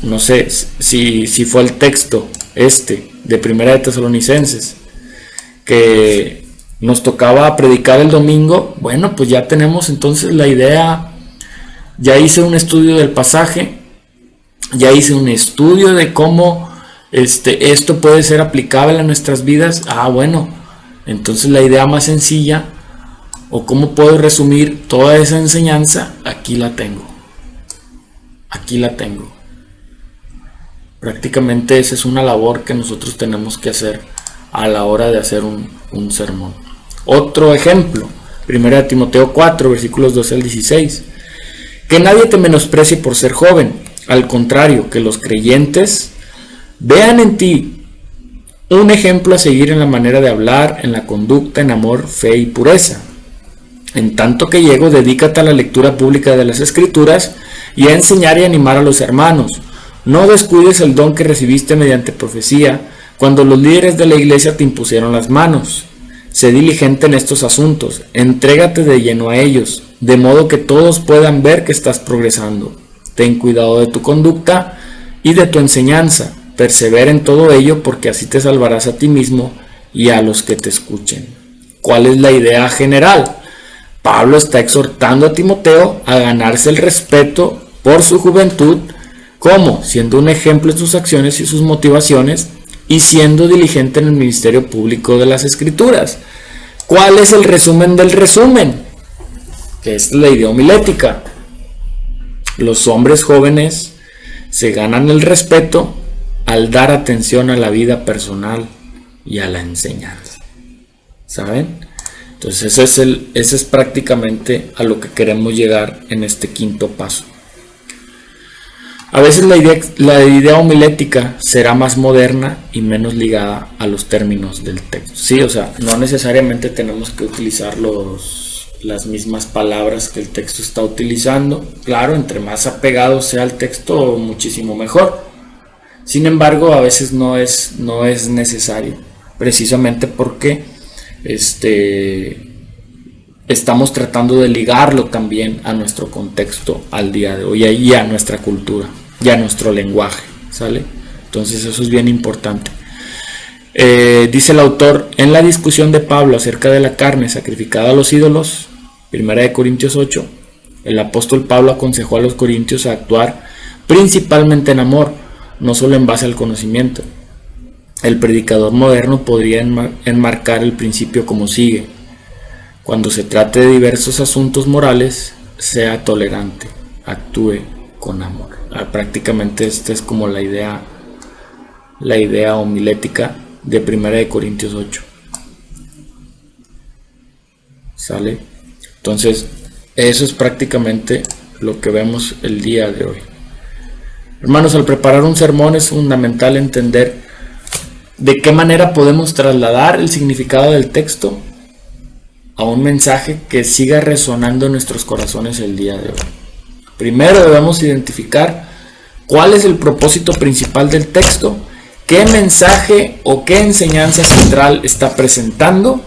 no sé, si fue el texto de Primera de Tesalonicenses, que nos tocaba predicar el domingo, bueno, pues ya tenemos entonces la idea. Ya hice un estudio del pasaje, ya hice un estudio de cómo esto puede ser aplicable a nuestras vidas. Bueno, entonces la idea más sencilla, o cómo puedo resumir toda esa enseñanza, aquí la tengo. Aquí la tengo. Prácticamente esa es una labor que nosotros tenemos que hacer a la hora de hacer un sermón. Otro ejemplo, 1 Timoteo 4, versículos 12 al 16. Que nadie te menosprecie por ser joven. Al contrario, que los creyentes vean en ti un ejemplo a seguir en la manera de hablar, en la conducta, en amor, fe y pureza. En tanto que llego, dedícate a la lectura pública de las Escrituras y a enseñar y animar a los hermanos. No descuides el don que recibiste mediante profecía, cuando los líderes de la iglesia te impusieron las manos. Sé diligente en estos asuntos, entrégate de lleno a ellos, de modo que todos puedan ver que estás progresando. Ten cuidado de tu conducta y de tu enseñanza. Persevera en todo ello, porque así te salvarás a ti mismo y a los que te escuchen. ¿Cuál es la idea general? Pablo está exhortando a Timoteo a ganarse el respeto por su juventud, como siendo un ejemplo en sus acciones y sus motivaciones, y siendo diligente en el ministerio público de las Escrituras. ¿Cuál es el resumen del resumen? Que es la idea homilética. Los hombres jóvenes se ganan el respeto al dar atención a la vida personal y a la enseñanza. ¿Saben? Entonces ese es prácticamente a lo que queremos llegar en este quinto paso. A veces la idea homilética será más moderna y menos ligada a los términos del texto. Sí, o sea, no necesariamente tenemos que utilizar las mismas palabras que el texto está utilizando. Claro, entre más apegado sea al texto, muchísimo mejor. Sin embargo, a veces no es necesario, precisamente porque estamos tratando de ligarlo también a nuestro contexto al día de hoy y a nuestra cultura y a nuestro lenguaje, ¿sale? Entonces eso es bien importante. Dice el autor, en la discusión de Pablo acerca de la carne sacrificada a los ídolos, 1 Corintios 8, el apóstol Pablo aconsejó a los corintios a actuar principalmente en amor, no solo en base al conocimiento. El predicador moderno podría enmarcar el principio como sigue: cuando se trate de diversos asuntos morales, sea tolerante, actúe con amor. Prácticamente esta es como la idea homilética de 1 Corintios 8. ¿Sale? Entonces, Eso es prácticamente lo que vemos el día de hoy. Hermanos, al preparar un sermón es fundamental entender de qué manera podemos trasladar el significado del texto a un mensaje que siga resonando en nuestros corazones el día de hoy. Primero debemos identificar cuál es el propósito principal del texto, qué mensaje o qué enseñanza central está presentando.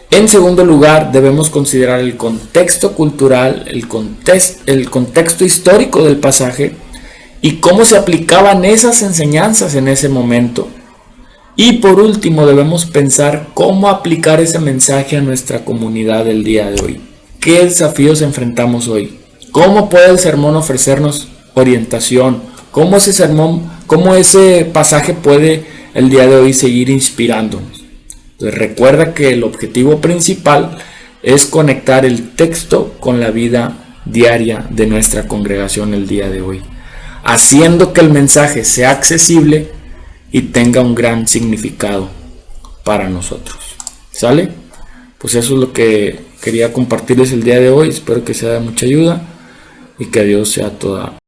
En segundo lugar, debemos considerar el contexto cultural, el contexto histórico del pasaje y cómo se aplicaban esas enseñanzas en ese momento. Y por último, debemos pensar cómo aplicar ese mensaje a nuestra comunidad del día de hoy. ¿Qué desafíos enfrentamos hoy? ¿Cómo puede el sermón ofrecernos orientación? ¿Cómo ese pasaje puede el día de hoy seguir inspirándonos? Entonces, recuerda que el objetivo principal es conectar el texto con la vida diaria de nuestra congregación el día de hoy, haciendo que el mensaje sea accesible y tenga un gran significado para nosotros. ¿Sale? Pues eso es lo que quería compartirles el día de hoy. Espero que sea de mucha ayuda y que Dios sea toda